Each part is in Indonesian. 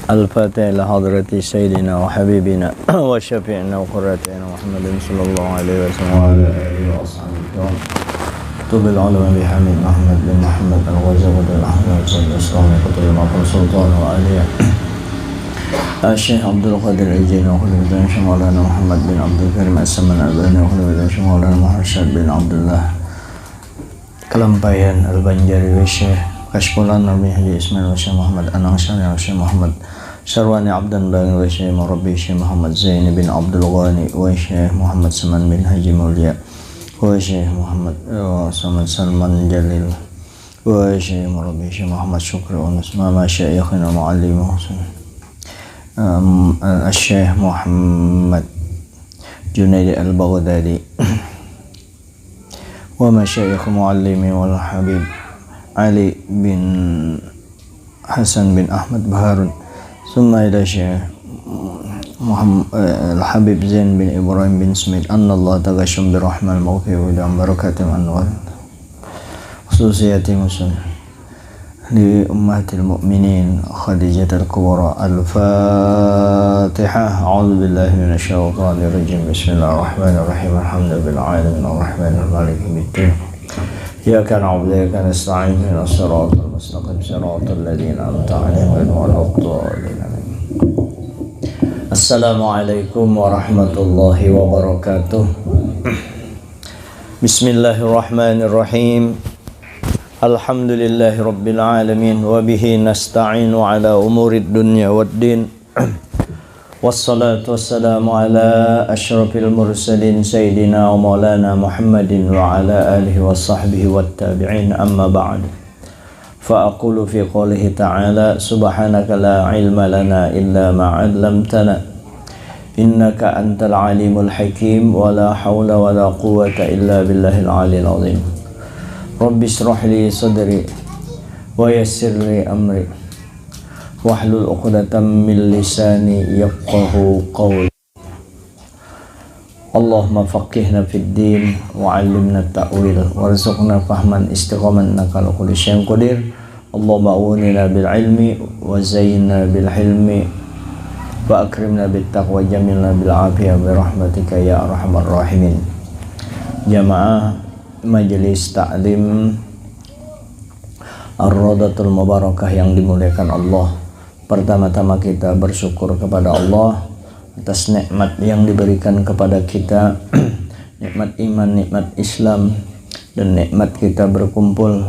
الفاتح لحضرة سيدنا وحبيبنا وشفيعنا وقراتنا محمد صلى الله عليه وسلم وعلى آله وأصحابه الكرام. طب العلماء بحميد محمد بن محمد الغزالي الأحمد الإسلامي قطب المعقول سلطان وعليه الشيخ عبد القادر الجيلاني وخليفة الشيخ مولانا محمد بن عبد الكريم السمان الألباني وخليفة الشيخ مولانا محمد بن عبد الله Kelampayan Al-Banjari wa Syekh Kashfulan Nabi Haji Ismail wa Syekh Muhammad Anang-Syari wa Syekh Muhammad Syarwani Abdan Bani wa Syekh Murabbi Syekh Muhammad Zaini bin Abdul Ghani wa Syekh Muhammad Saman bin Haji Mulia wa Syekh Muhammad Samad Salman Jalil wa Syekh Murabbi Syekh Muhammad Syukri wa Nusmama Syekhina Mu'allim Syekh Muhammad Junaidi Al-Baghdadi wa masyayikh muallimi wal habib Ali bin Hasan bin Ahmad Baharun summa ila syekh Muhammad al-Habib Zain bin Ibrahim bin Smith anna Allah tagashum birahmal mawfi wa dam barakatim anwar khususiyati muslim li ummatil mu'minin Khadijatul Kubra al-Fatihah. A'udzu billahi minasy syaithanir rajim. Bismillahirrahmanirrahim. Alhamdulillahi alamin arrahmanir rahim biddin. Iyyaka na'budu wa iyyaka nasta'in ihdinas siratal mustaqim siratal ladzina an'amta 'alaihim ghairil maghdubi 'alaihim. Assalamualaikum warahmatullahi wabarakatuh. Bismillahirrahmanirrahim. Alhamdulillahi rabbil alamin wa bihi nasta'inu ala umurid dunya waddin. Wassalatu wassalamu ala asyrafil mursalin sayyidina wa maulana Muhammadin wa ala alihi wa sahbihi wattabi'in amma ba'd. Fa aqulu fi qoulihi ta'ala subhanaka la ilma lana illa ma 'allamtana innaka antal alimul hakim wa la hawla wa la quwwata illa billahil aliyil azim. Rabbi shrah li sadri wa yassir li amri wahlul 'uqdatam min lisani yafqahu qawli. Allahumma faqihna fid din wa 'allimna ta'wil warzuqna fahman istiqaman innaka ala kulli syai'in qadir. Allahumma awwinna bil ilmi wa zayyinna bil hilmi wa akrimna bit taqwa jamilna bil afiyah bi rahmatika ya arhamar rahimin. Jamaah Majelis Ta'lim Ar-Radatul Mubarakah yang dimuliakan Allah, pertama-tama kita bersyukur kepada Allah atas nikmat yang diberikan kepada kita, nikmat iman, nikmat Islam, dan nikmat kita berkumpul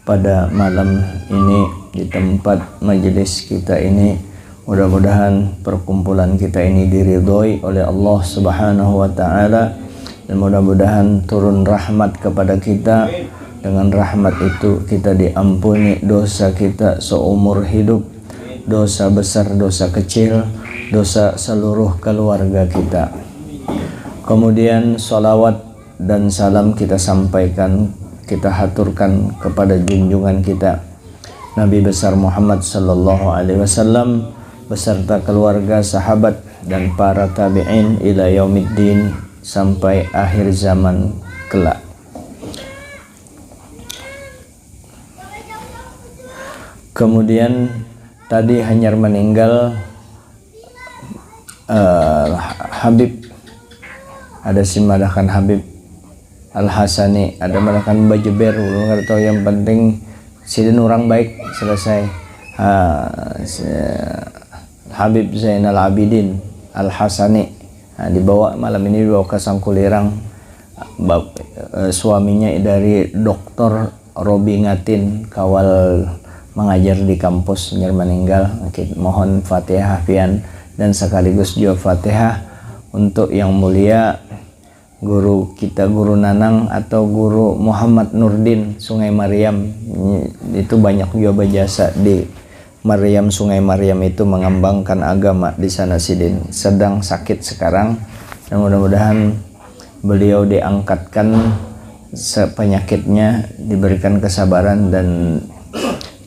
pada malam ini di tempat majelis kita ini. Mudah-mudahan perkumpulan kita ini diridhoi oleh Allah Subhanahu wa ta'ala, dan mudah-mudahan turun rahmat kepada kita. Dengan rahmat itu kita diampuni dosa kita seumur hidup, dosa besar, dosa kecil, dosa seluruh keluarga kita. Kemudian salawat dan salam kita sampaikan, kita haturkan kepada junjungan kita Nabi besar Muhammad sallallahu alaihi wasallam beserta keluarga, sahabat, dan para tabi'in ila yaumiddin, sampai akhir zaman kelak. Kemudian tadi hanyar meninggal Habib, ada si Madakan Habib Al-Hasani, ada Madakan Bajeber, nggak tahu, yang penting sidin orang baik selesai. Habib Zainal Abidin Al-Hasani dibawa malam ini, dibawa ke Sangkulirang. Suaminya dari Dr. Robi Ngatin, kawal mengajar di kampus, meninggal. Mohon Fatihah Fian dan sekaligus juga Fatihah untuk yang mulia guru kita, Guru Nanang atau Guru Muhammad Nurdin Sungai Mariam. Itu banyak juga berjasa di Maryam, Sungai Maryam itu mengembangkan agama di sana. Sidin sedang sakit sekarang, dan mudah-mudahan beliau diangkatkan penyakitnya, diberikan kesabaran dan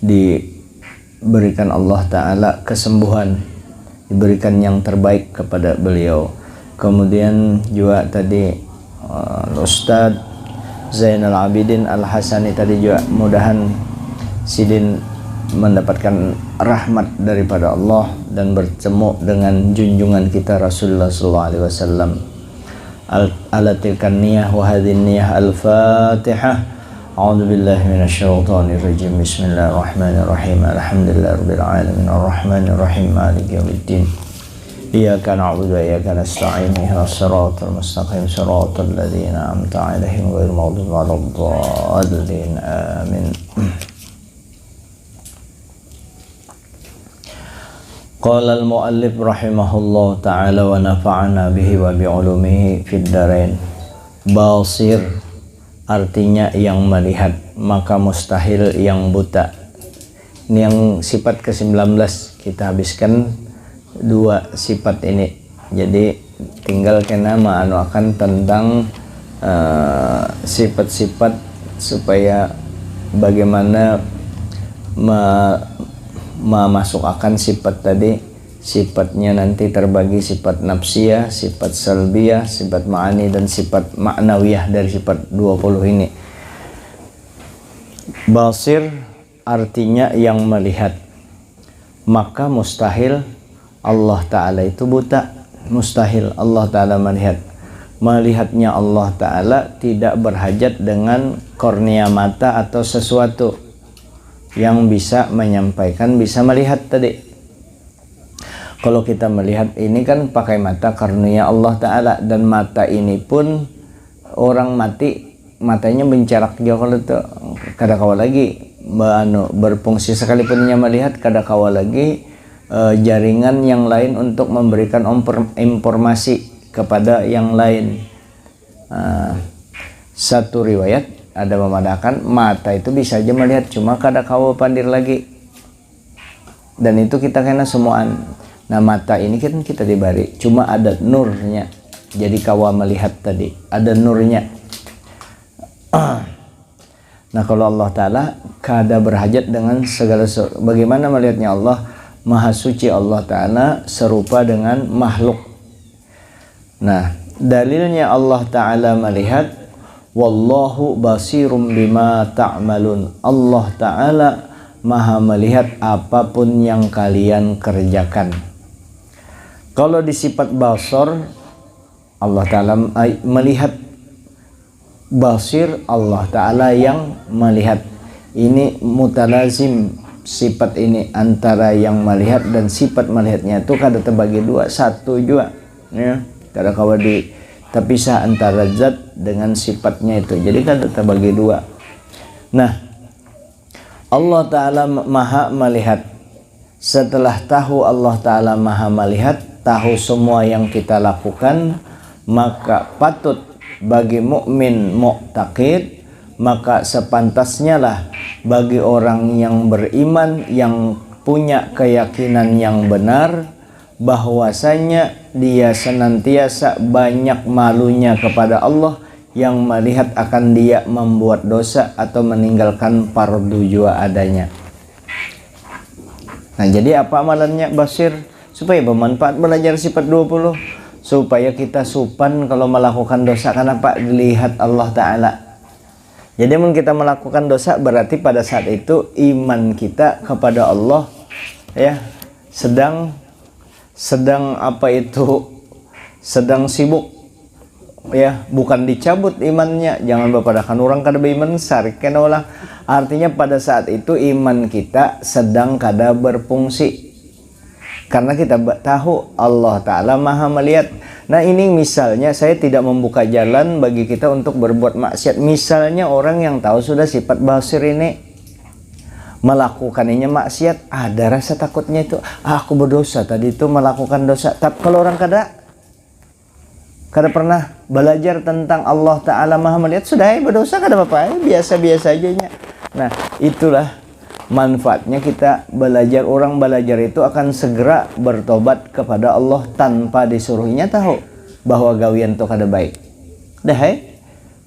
diberikan Allah Ta'ala kesembuhan, diberikan yang terbaik kepada beliau. Kemudian juga tadi Ustadz Zainal Abidin Al-Hasani tadi juga mudahan Sidin mendapatkan rahmat daripada Allah dan bertemu dengan junjungan kita Rasulullah sallallahu alaihi wasallam. Ala tilkan niyah wa hadhin niyah al-Fatihah. A'udzu billahi minasyaitonir rajim. Bismillahirrahmanirrahim. Alhamdulillahirabbil alamin arrahmanir rahim maliki yaumiddin. Iyyaka na'budu wa iyyaka nasta'in. Ihdinas siratal mustaqim siratal ladzina an'amta 'alaihim ghairil maghdubi 'alaihim. Amin. Qala al-muallif rahimahullah ta'ala wa nafa'ana bihi wa bi'ulumihi fid dharain. Basir artinya yang melihat, maka mustahil yang buta. Ini yang sifat ke-19, kita habiskan 2 sifat ini. Jadi tinggal kena akan tentang sifat-sifat supaya bagaimana memasukkan sifat tadi. Sifatnya nanti terbagi sifat nafsiyah, sifat salbiyah, sifat ma'ani, dan sifat ma'nawiyah dari sifat 20 ini. Basir artinya yang melihat, maka mustahil Allah Ta'ala itu buta. Mustahil Allah Ta'ala melihat. Melihatnya Allah Ta'ala tidak berhajat dengan kornea mata atau sesuatu yang bisa menyampaikan, bisa melihat tadi. Kalau kita melihat ini kan pakai mata karunia Allah Ta'ala, dan mata ini pun orang mati matanya bencarak jauh, kalau itu kada kawa lagi berfungsi sekalipun nya melihat, kada kawa lagi jaringan yang lain untuk memberikan informasi kepada yang lain. Satu riwayat ada memadakan mata itu bisa aja melihat, cuma kada kawa pandir lagi, dan itu kita kena semuaan. Nah, mata ini kan kita diberi, cuma ada nurnya, jadi kawa melihat tadi, ada nurnya. Nah, kalau Allah Ta'ala kada berhajat dengan segala sesuatu. Bagaimana melihatnya Allah? Maha suci Allah Ta'ala serupa dengan makhluk. Nah, dalilnya Allah Ta'ala melihat, wallahu basirum bima ta'malun. Allah Ta'ala maha melihat apapun yang kalian kerjakan. Kalau di sifat basar, Allah Ta'ala melihat. Basir, Allah Ta'ala yang melihat. Ini mutalazim sifat ini antara yang melihat dan sifat melihatnya itu kada terbagi 2, satu juga ya. Kada kawa terpisah antara zat dengan sifatnya itu, jadi kada terbagi 2. Nah, Allah Ta'ala maha melihat. Setelah tahu Allah Ta'ala maha melihat, tahu semua yang kita lakukan, maka patut bagi mukmin mu'taqid, maka sepantasnya lah bagi orang yang beriman, yang punya keyakinan yang benar, bahwasanya dia senantiasa banyak malunya kepada Allah yang melihat akan dia membuat dosa atau meninggalkan fardu jua adanya. Nah, jadi apa amalannya basir? Supaya bermanfaat belajar sifat 20, supaya kita supan kalau melakukan dosa. Kenapa? Dilihat Allah Ta'ala. Jadi mun kita melakukan dosa, berarti pada saat itu iman kita kepada Allah ya sedang sedang sibuk ya, bukan dicabut imannya. Jangan bapadakan orang kada beriman sarik kena ulah. Artinya pada saat itu iman kita sedang kada berfungsi, karena kita tahu Allah Ta'ala maha melihat. Nah, ini misalnya saya tidak membuka jalan bagi kita untuk berbuat maksiat. Misalnya orang yang tahu sudah sifat basir ini, melakukannya maksiat, ada rasa takutnya itu, aku berdosa tadi itu melakukan dosa. Tapi kalau orang kada pernah belajar tentang Allah Ta'ala maha melihat, sudah berdosa kada apa-apa, biasa-biasa aja nya. Nah, itulah manfaatnya kita belajar. Orang belajar itu akan segera bertobat kepada Allah tanpa disuruhnya tahu bahwa gawian itu kada baik. Dah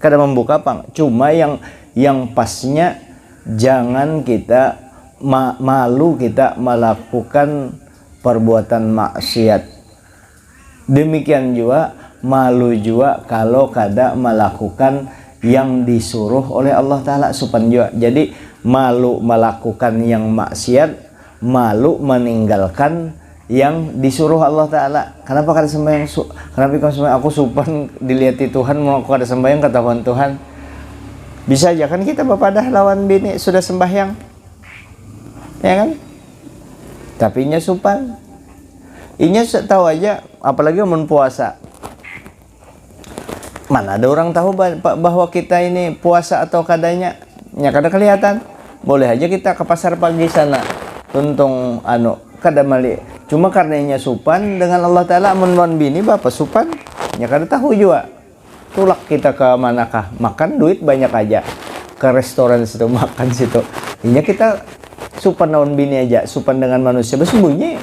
kada membuka pang. Cuma yang pasnya jangan kita malu kita melakukan perbuatan maksiat. Demikian juga malu juga kalau kada melakukan yang disuruh oleh Allah Ta'ala, supan juga. Jadi malu melakukan yang maksiat, malu meninggalkan yang disuruh Allah Ta'ala. Kenapa kada sembahyang? Kenapa kamu sembahyang? Aku supan dilihati Tuhan, mau aku kada sembahyang, ketahuan Tuhan. Bisa aja kan kita bapadah lawan bini sudah sembahyang, ya kan? Tapi inya supan, inya tahu aja, apalagi mau puasa. Mana ada orang tahu bahwa kita ini puasa atau kadanya? Ya kada kelihatan. Boleh aja kita ke pasar pagi sana, tuntung kada mali. Cuma karenanya supan dengan Allah Ta'ala, menwan bini bapak supan, ya kada tahu juga. Tulak kita ke manakah, makan duit banyak aja, ke restoran situ makan situ. Ini kita supan lawan bini aja, supan dengan manusia bersembunyi,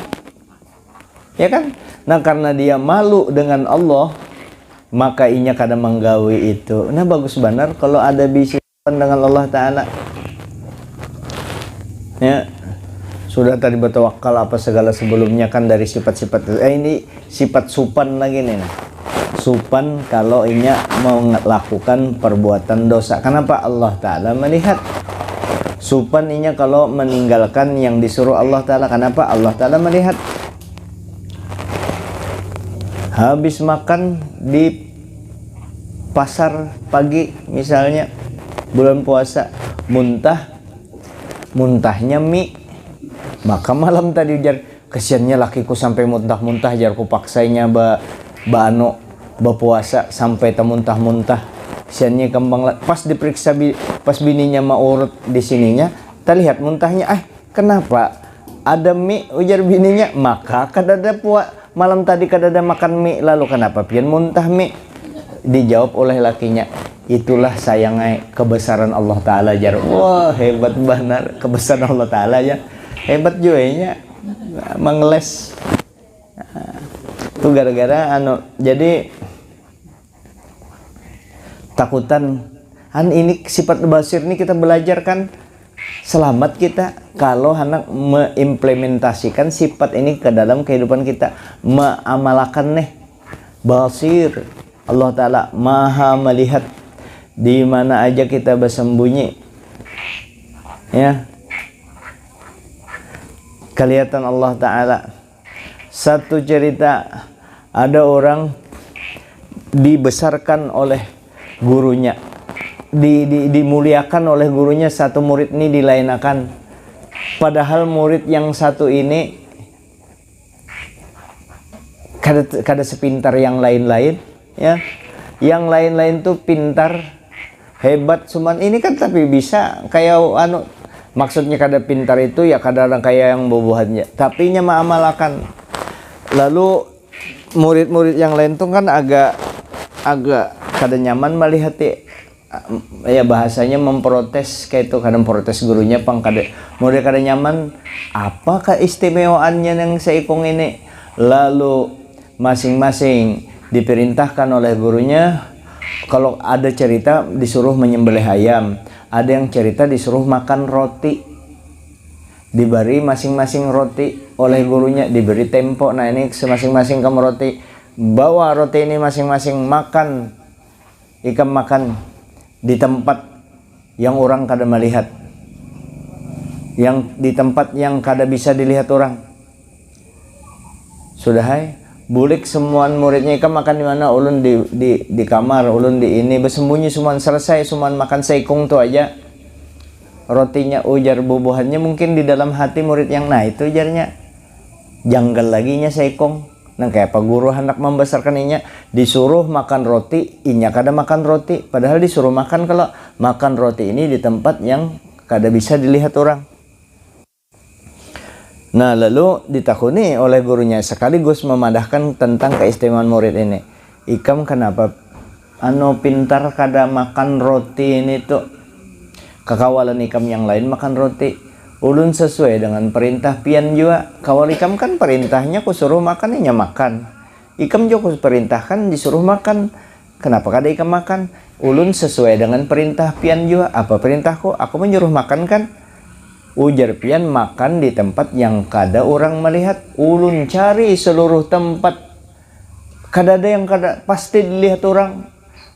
ya kan? Nah karena dia malu dengan Allah, maka inya kada menggawi itu. Nah bagus benar kalau ada bisa supan dengan Allah Ta'ala. Ya, sudah tadi bertawakal apa segala sebelumnya kan dari sifat-sifat. Ini sifat supan lagi nih. Supan kalau inya mau melakukan perbuatan dosa. Kenapa? Allah Ta'ala melihat. Supan inya kalau meninggalkan yang disuruh Allah Ta'ala. Kenapa? Allah Ta'ala melihat. Habis makan di pasar pagi misalnya bulan puasa, muntahnya mie, maka malam tadi ujar, kesiannya lakiku sampai muntah-muntah, jarku paksainya berpuasa sampai muntah-muntah, kesiannya kembang. Pas diperiksa pas bininya mau urut di sininya, terlihat muntahnya. Kenapa? Ada mie, ujar bininya. Maka kadada malam tadi kadada makan mie, lalu kenapa pian muntah mie? Dijawab oleh lakinya, itulah sayangnya kebesaran Allah Ta'ala jar. Wah hebat benar kebesaran Allah Ta'ala ya, hebat juga ya mengeles. Itu gara-gara jadi takutan ini sifat basir ini kita belajar kan, selamat kita kalau anak mengimplementasikan sifat ini ke dalam kehidupan kita, mengamalkan basir. Allah Ta'ala maha melihat di mana aja kita bersembunyi, ya, kelihatan Allah Ta'ala. Satu cerita, ada orang dibesarkan oleh gurunya, dimuliakan oleh gurunya. Satu murid ini dilainakan, padahal murid yang satu ini kada sepintar yang lain-lain, ya. Yang lain-lain tuh pintar, hebat, cuman ini kan tapi bisa kayak maksudnya kada pintar itu ya kadang kayak yang bobohannya, tapi nya mengamalkan. Lalu murid-murid yang lain tuh kan agak kada nyaman melihat ya bahasanya memprotes kayak itu, kadang protes gurunya murid kada nyaman, apa keistimewaannya yang seikung ini. Lalu masing-masing diperintahkan oleh gurunya, kalau ada cerita disuruh menyembelih ayam, ada yang cerita disuruh makan roti, diberi masing-masing roti oleh gurunya, diberi tempo. Nah ini masing-masing kamu roti, bawa roti ini masing-masing makan, ikam makan di tempat yang orang kada melihat, yang di tempat yang kada bisa dilihat orang. Sudah bulik semua muridnya, ikam makan di mana? Ulun di kamar, ulun di ini, bersembunyi semua. Selesai semua makan seikung tuh aja rotinya, ujar bubuhannya mungkin di dalam hati murid yang itu ujarnya janggal lagi nya seikung. Nah kayak apa guru hendak membesarkan inya, disuruh makan roti, inya kada makan roti, padahal disuruh makan kalau makan roti ini di tempat yang kada bisa dilihat orang. Nah lalu ditakuni oleh gurunya, sekaligus memadahkan tentang keistimewaan murid ini. Ikam kenapa pintar kada makan roti ini tuh? Kekawalan ikam yang lain makan roti, ulun sesuai dengan perintah pian juga. Kawal ikam kan perintahnya ku suruh makan, inya makan. Ikam juga ku perintahkan disuruh makan, kenapa kada ikam makan? Ulun sesuai dengan perintah pian juga. Apa perintahku? Aku menyuruh makan kan? Ujar pian makan di tempat yang kada orang melihat. Ulun cari seluruh tempat, kada ada yang kada pasti dilihat orang.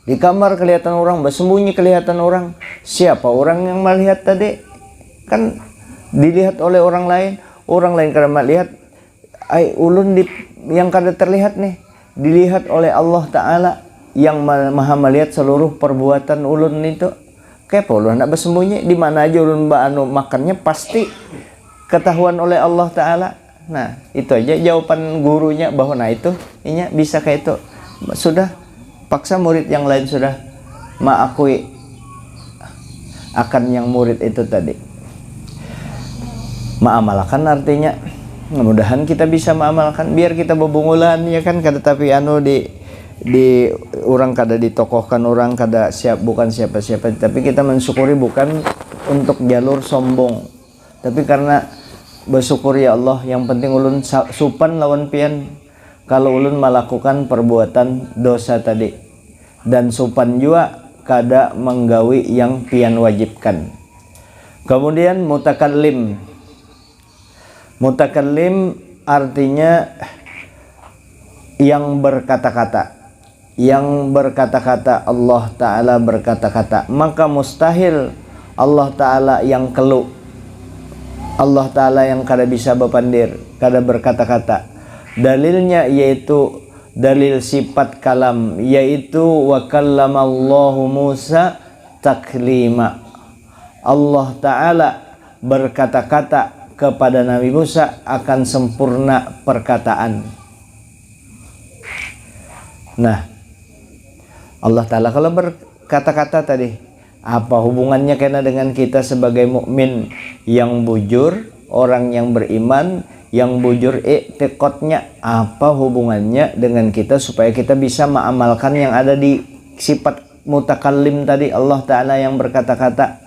Di kamar kelihatan orang, bersembunyi kelihatan orang. Siapa orang yang melihat tadi? Kan dilihat oleh orang lain kada melihat. Ulun yang kada terlihat nih, dilihat oleh Allah Ta'ala yang maha melihat seluruh perbuatan ulun itu. Kayak ulun nak bersembunyi, di mana aja ulun makannya pasti ketahuan oleh Allah Ta'ala. Nah, itu aja jawaban gurunya bahwa nah itu, inya bisa kayak itu. Sudah, paksa murid yang lain sudah mengakui akan yang murid itu tadi. Mengamalkan artinya, mudah-mudahan kita bisa mengamalkan, biar kita bebungulan ya kan, kada tapi di orang kada ditokohkan orang kada bukan siapa-siapa, tapi kita mensyukuri bukan untuk jalur sombong, tapi karena bersyukur ya Allah, yang penting ulun supan lawan pian kalau ulun melakukan perbuatan dosa tadi, dan supan juga kada menggawi yang pian wajibkan. Kemudian mutakallim artinya yang berkata-kata, Allah Ta'ala berkata-kata, maka mustahil Allah Ta'ala yang keluh, Allah Ta'ala yang kada bisa berpandir, kada berkata-kata. Dalilnya yaitu dalil sifat kalam, yaitu wa kallamallahu Musa taklima. Allah Ta'ala berkata-kata kepada Nabi Musa akan sempurna perkataan. Nah, Allah Ta'ala kalau berkata-kata tadi, apa hubungannya kena dengan kita sebagai mukmin yang bujur, orang yang beriman, yang bujur i'tiqadnya, apa hubungannya dengan kita supaya kita bisa mengamalkan yang ada di sifat mutakallim tadi, Allah Ta'ala yang berkata-kata.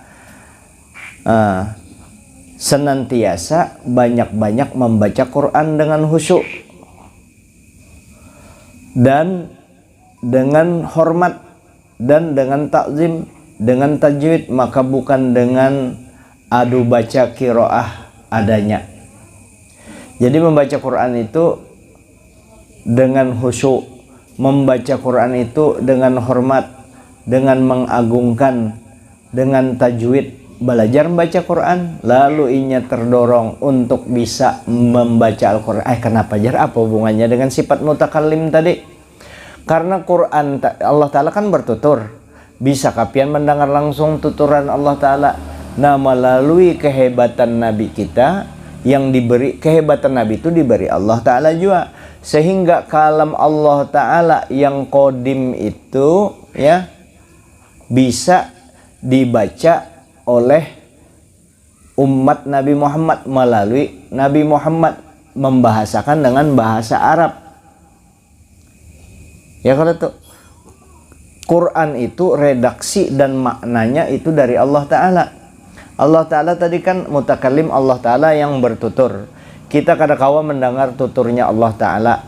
Senantiasa banyak-banyak membaca Quran dengan khusyuk dan dengan hormat dan dengan takzim, dengan tajwid, maka bukan dengan adu baca qiraah adanya. Jadi membaca Quran itu dengan khusyuk, membaca Quran itu dengan hormat, dengan mengagungkan, dengan tajwid, belajar membaca Quran, lalu inya terdorong untuk bisa membaca Al-Quran. Kenapa jar? Apa hubungannya dengan sifat mutakallim tadi? Karena Quran Allah Ta'ala kan bertutur, bisa kapian mendengar langsung tuturan Allah Ta'ala. Nah, melalui kehebatan Nabi kita yang diberi, kehebatan Nabi itu diberi Allah Ta'ala juga, sehingga kalam Allah Ta'ala yang qadim itu ya bisa dibaca oleh umat Nabi Muhammad melalui Nabi Muhammad membahasakan dengan bahasa Arab. Ya, kalau itu Quran itu redaksi dan maknanya itu dari Allah Ta'ala. Allah Ta'ala tadi kan mutakallim, Allah Ta'ala yang bertutur. Kita kadang-kala mendengar tuturnya Allah Ta'ala,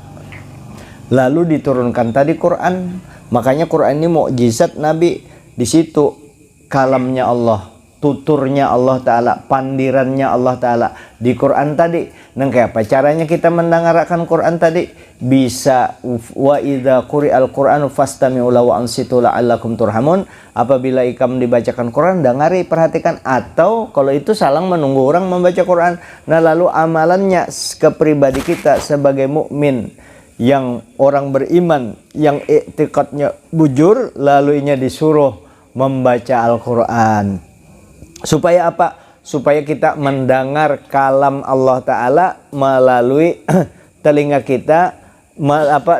lalu diturunkan tadi Quran. Makanya Quran ini mukjizat Nabi. Di situ kalamnya Allah, tuturnya Allah Ta'ala, pandirannya Allah Ta'ala di Quran tadi. Nah, kayak apa caranya kita mendengarkan Quran tadi? Bisa wa idza quri'al Qur'anu fastami'u lahu wa ansitu la'allakum turhamun. Apabila ikam dibacakan Quran, dengari, perhatikan. Atau kalau itu salang menunggu orang membaca Quran. Nah, lalu amalannya ke pribadi kita sebagai mukmin, yang orang beriman, yang i'tiqadnya bujur, lalu inya disuruh membaca Al-Quran. Supaya apa? Supaya kita mendengar kalam Allah Ta'ala melalui telinga kita,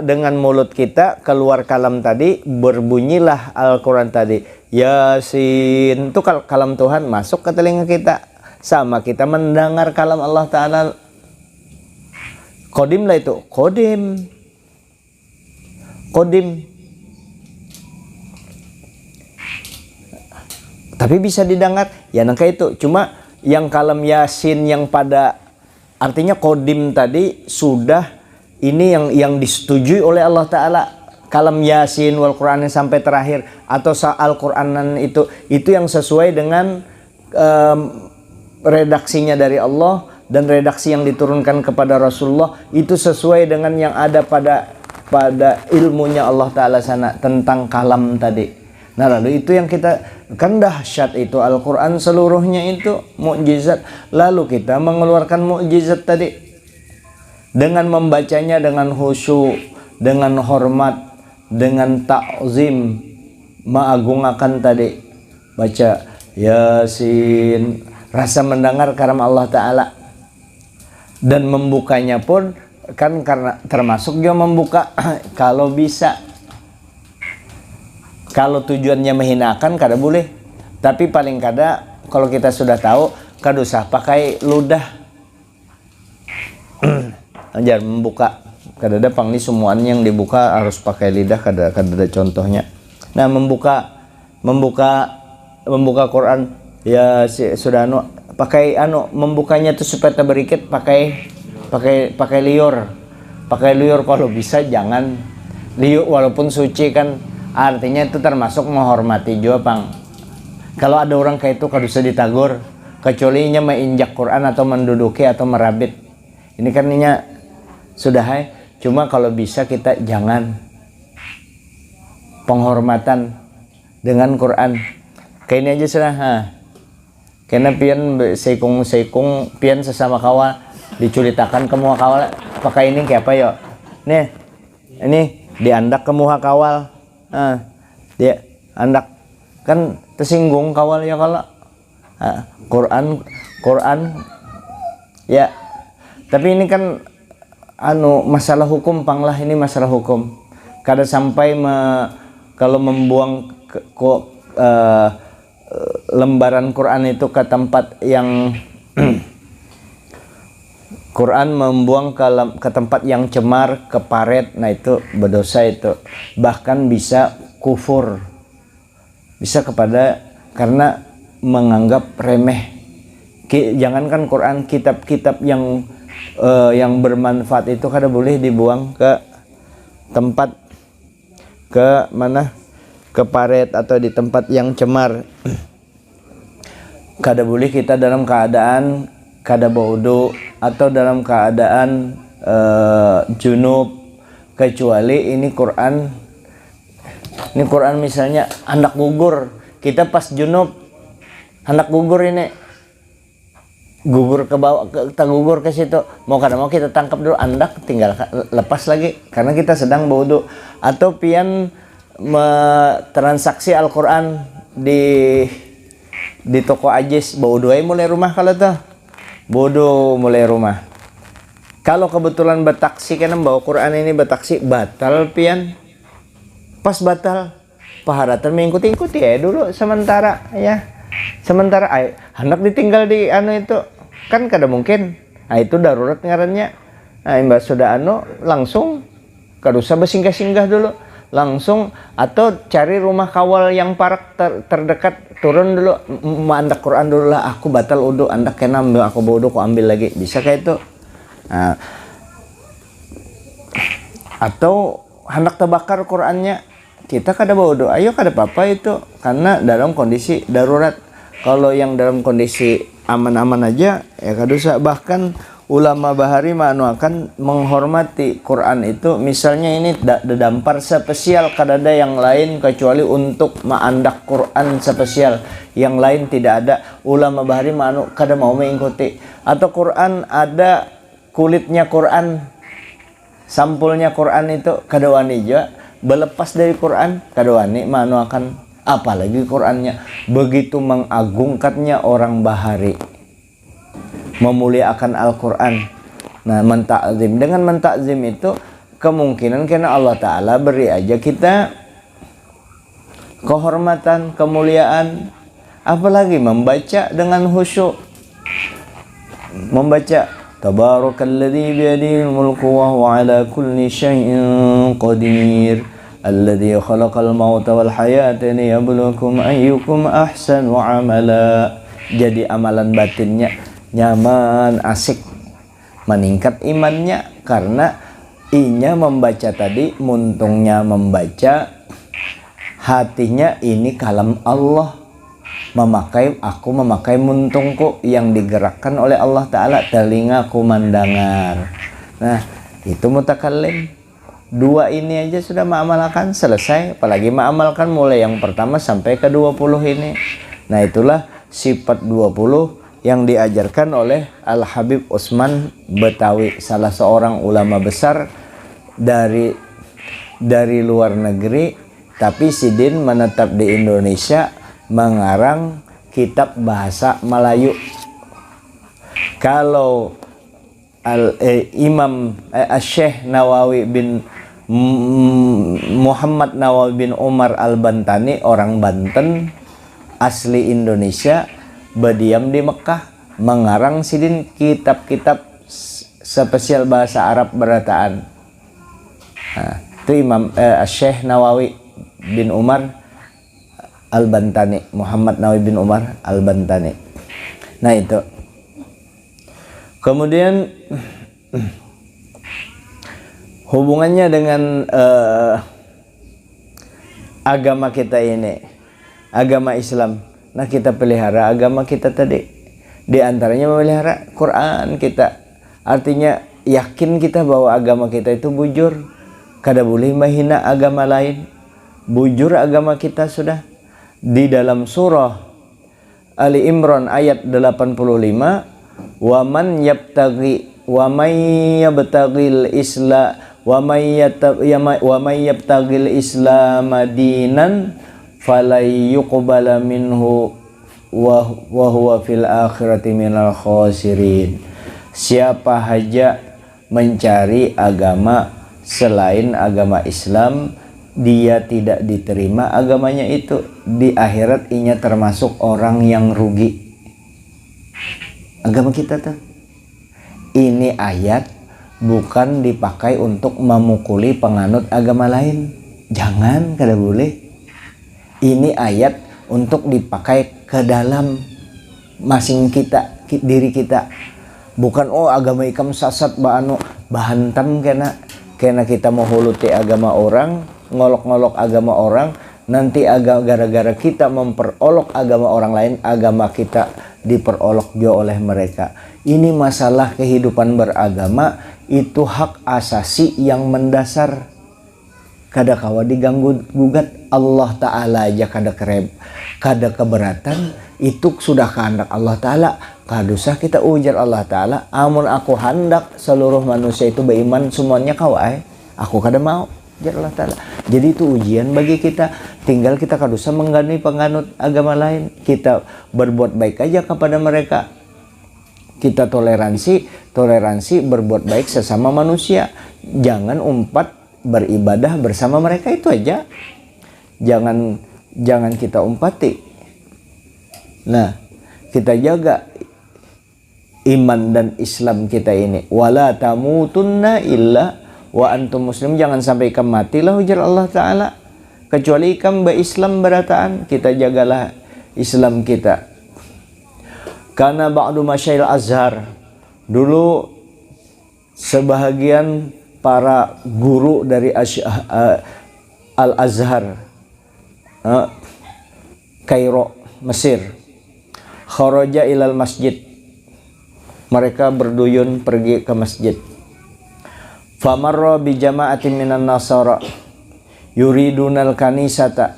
dengan mulut kita keluar kalam tadi, berbunyilah Al-Quran tadi. Yasin, itu kalam Tuhan masuk ke telinga kita. Sama kita mendengar kalam Allah Ta'ala. Qadim lah itu, qadim. Tapi bisa didengar ya nangka itu. Cuma yang kalam Yasin yang pada artinya qadim tadi sudah ini yang disetujui oleh Allah Ta'ala. Kalam Yasin wal Quran sampai terakhir, atau Al-Quranan itu yang sesuai dengan redaksinya dari Allah, dan redaksi yang diturunkan kepada Rasulullah itu sesuai dengan yang ada pada pada ilmunya Allah Ta'ala sana tentang kalam tadi. Nah lalu itu yang kita, kan dahsyat itu Al-Quran seluruhnya itu mukjizat. Lalu kita mengeluarkan mukjizat tadi dengan membacanya dengan khusyuk, dengan hormat, dengan ta'zim, mengagungakan tadi, baca Yasin, rasa mendengar karam Allah Ta'ala. Dan membukanya pun kan karena termasuk juga membuka kalau bisa. Kalau tujuannya menghinakan kada boleh, tapi paling kada kalau kita sudah tahu kada usah pakai ludah. Ajar membuka, kada ada pangni semuaan yang dibuka harus pakai lidah, kada ada contohnya. Nah membuka Quran ya sudah pakai membukanya tuh supaya berikit pakai liur kalau bisa, jangan liur walaupun suci kan artinya itu termasuk menghormati juga pang. Kalau ada orang kayak itu kada usah ditagur, kecuali nya menginjak Quran atau menduduki atau merabit. Ini kan nya sudah cuma kalau bisa kita jangan penghormatan dengan Quran. Kayak ini aja sudah. Karena pian sekung pian sesama kawal diceritakan ke muha kawal pakai ini kayak apa yo. Nih ini diandak ke muha kawal. Dia andak kan tersinggung kawal ya kalau Quran ya. Tapi ini kan masalah hukum panglah, ini masalah hukum. Kada sampai kalau membuang lembaran Quran itu ke tempat yang Quran membuang ke tempat yang cemar, ke paret, nah itu berdosa itu. Bahkan bisa kufur, bisa kepada karena menganggap remeh. Jangankan Quran, kitab-kitab yang bermanfaat itu kada boleh dibuang ke tempat ke mana, ke paret atau di tempat yang cemar. Kada boleh kita dalam keadaan kada baudu atau dalam keadaan junub, kecuali ini Quran misalnya hendak gugur, kita pas junub hendak gugur, ini gugur ke bawah, kita gugur ke situ, mau kita tangkap dulu andak, tinggal lepas lagi karena kita sedang baudu. Atau pian transaksi Al-Quran di toko Ajis, baudu mulai rumah, kalau tuh bodoh mulai rumah. Kalau kebetulan betaksi kan bawa Quran ini betaksi, batal pian. Pas batal paharatan mengikuti ya dulu sementara ya. Sementara hendak ditinggal di itu kan kada mungkin. Nah itu darurat ngarannya. Nah mbak sudah langsung kada usah bersinggah-singgah dulu. Langsung atau cari rumah kawal yang parak terdekat, turun dulu, andak Quran dulu lah, aku batal udu, andak kena aku bodoh, aku ambil lagi, bisa kayak itu. Nah, atau hendak terbakar Qurannya, kita kada bodoh, ayo kada apa-apa itu, karena dalam kondisi darurat. Kalau yang dalam kondisi aman-aman aja ya kada usah. Bahkan ulama bahari akan menghormati Quran itu, misalnya ini dampar spesial, kada ada yang lain kecuali untuk mandak Quran spesial, yang lain tidak ada. Ulama bahari kada mau mengikuti. Atau Quran ada kulitnya Quran, sampulnya Quran itu kada wani juga berlepas dari Quran, kada wani akan, apalagi Qurannya begitu mengagungkannya orang bahari, memuliakan Al-Quran. Nah mentakzim, dengan mentakzim itu kemungkinan karena Allah Ta'ala beri aja kita kehormatan, kemuliaan. Apalagi membaca dengan khusyuk, membaca Tabarakalladzi biyadihil mulku wa huwa ala kulli syai'in qadir alladzi khalaqal mauta wal hayata liyabluwakum ayyukum ahsanu amala. Jadi amalan batinnya nyaman, asik, meningkat imannya karena inya membaca tadi, muntungnya membaca, hatinya ini kalam Allah, aku memakai muntungku yang digerakkan oleh Allah Ta'ala, telingaku mendengar. Nah itu mutakallim. Dua ini aja sudah mengamalkan, selesai. Apalagi mengamalkan mulai yang pertama sampai ke 20 ini. Nah itulah sifat 20 yang diajarkan oleh Al-Habib Utsman Betawi, salah seorang ulama besar dari luar negeri, tapi Sidin menetap di Indonesia, mengarang kitab bahasa Melayu. Kalau Imam Syekh Nawawi bin Muhammad Nawawi bin Umar Al-Bantani, orang Banten asli Indonesia, berdiam di Mekah, mengarang Sidin kitab-kitab spesial bahasa Arab berataan. Nah, itu Imam Syekh Nawawi bin Umar Al-Bantani, Muhammad Nawawi bin Umar Al-Bantani. Nah itu. Kemudian hubungannya dengan agama kita ini, agama Islam. Nah kita pelihara agama kita tadi, di antaranya memelihara Quran kita. Artinya yakin kita bahwa agama kita itu bujur, kada boleh menghina agama lain. Bujur agama kita sudah. Di dalam surah Ali Imran ayat 85, wa man yabtaghil islam dinan falay yuqbala minhu wa huwa fil akhirati minal khasirin. Siapa saja mencari agama selain agama Islam, dia tidak diterima agamanya itu. Di akhirat inya termasuk orang yang rugi. Agama kita tuh. Ini ayat bukan dipakai untuk memukuli penganut agama lain. Jangan, kada boleh. Ini ayat untuk dipakai ke dalam masing kita, diri kita. Bukan agama ikam sasat bahantam kena kita mau huluti agama orang, ngolok-ngolok agama orang, nanti gara-gara kita memperolok agama orang lain, agama kita diperolok juga oleh mereka. Ini masalah kehidupan beragama, itu hak asasi yang mendasar. Kada kawa diganggu gugat. Allah Ta'ala aja kada keberatan, itu sudah kehendak Allah Ta'ala. Kada usah kita ujar Allah Ta'ala. Amun aku hendak seluruh manusia itu beriman semuanya kawa, aku kada mau. Allah Ta'ala. Jadi itu ujian bagi kita. Tinggal kita kada usah menggani penganut agama lain. Kita berbuat baik aja kepada mereka. Kita toleransi berbuat baik sesama manusia. Jangan umpat beribadah bersama mereka, itu aja. Jangan kita umpati. Nah, kita jaga iman dan Islam kita ini. Wala tamutunna illa wa antum muslim. Jangan sampai ikam matilah, ujar Allah Ta'ala, kecuali ikam Islam berataan. Kita jagalah Islam kita. Karena ba'du masyail azhar, dulu sebahagian para guru dari Al-Azhar, Kairo, Mesir, kharaja ilal masjid, mereka berduyun pergi ke masjid. Famarra bi jama'atin minan nasara yuridunal kanisata,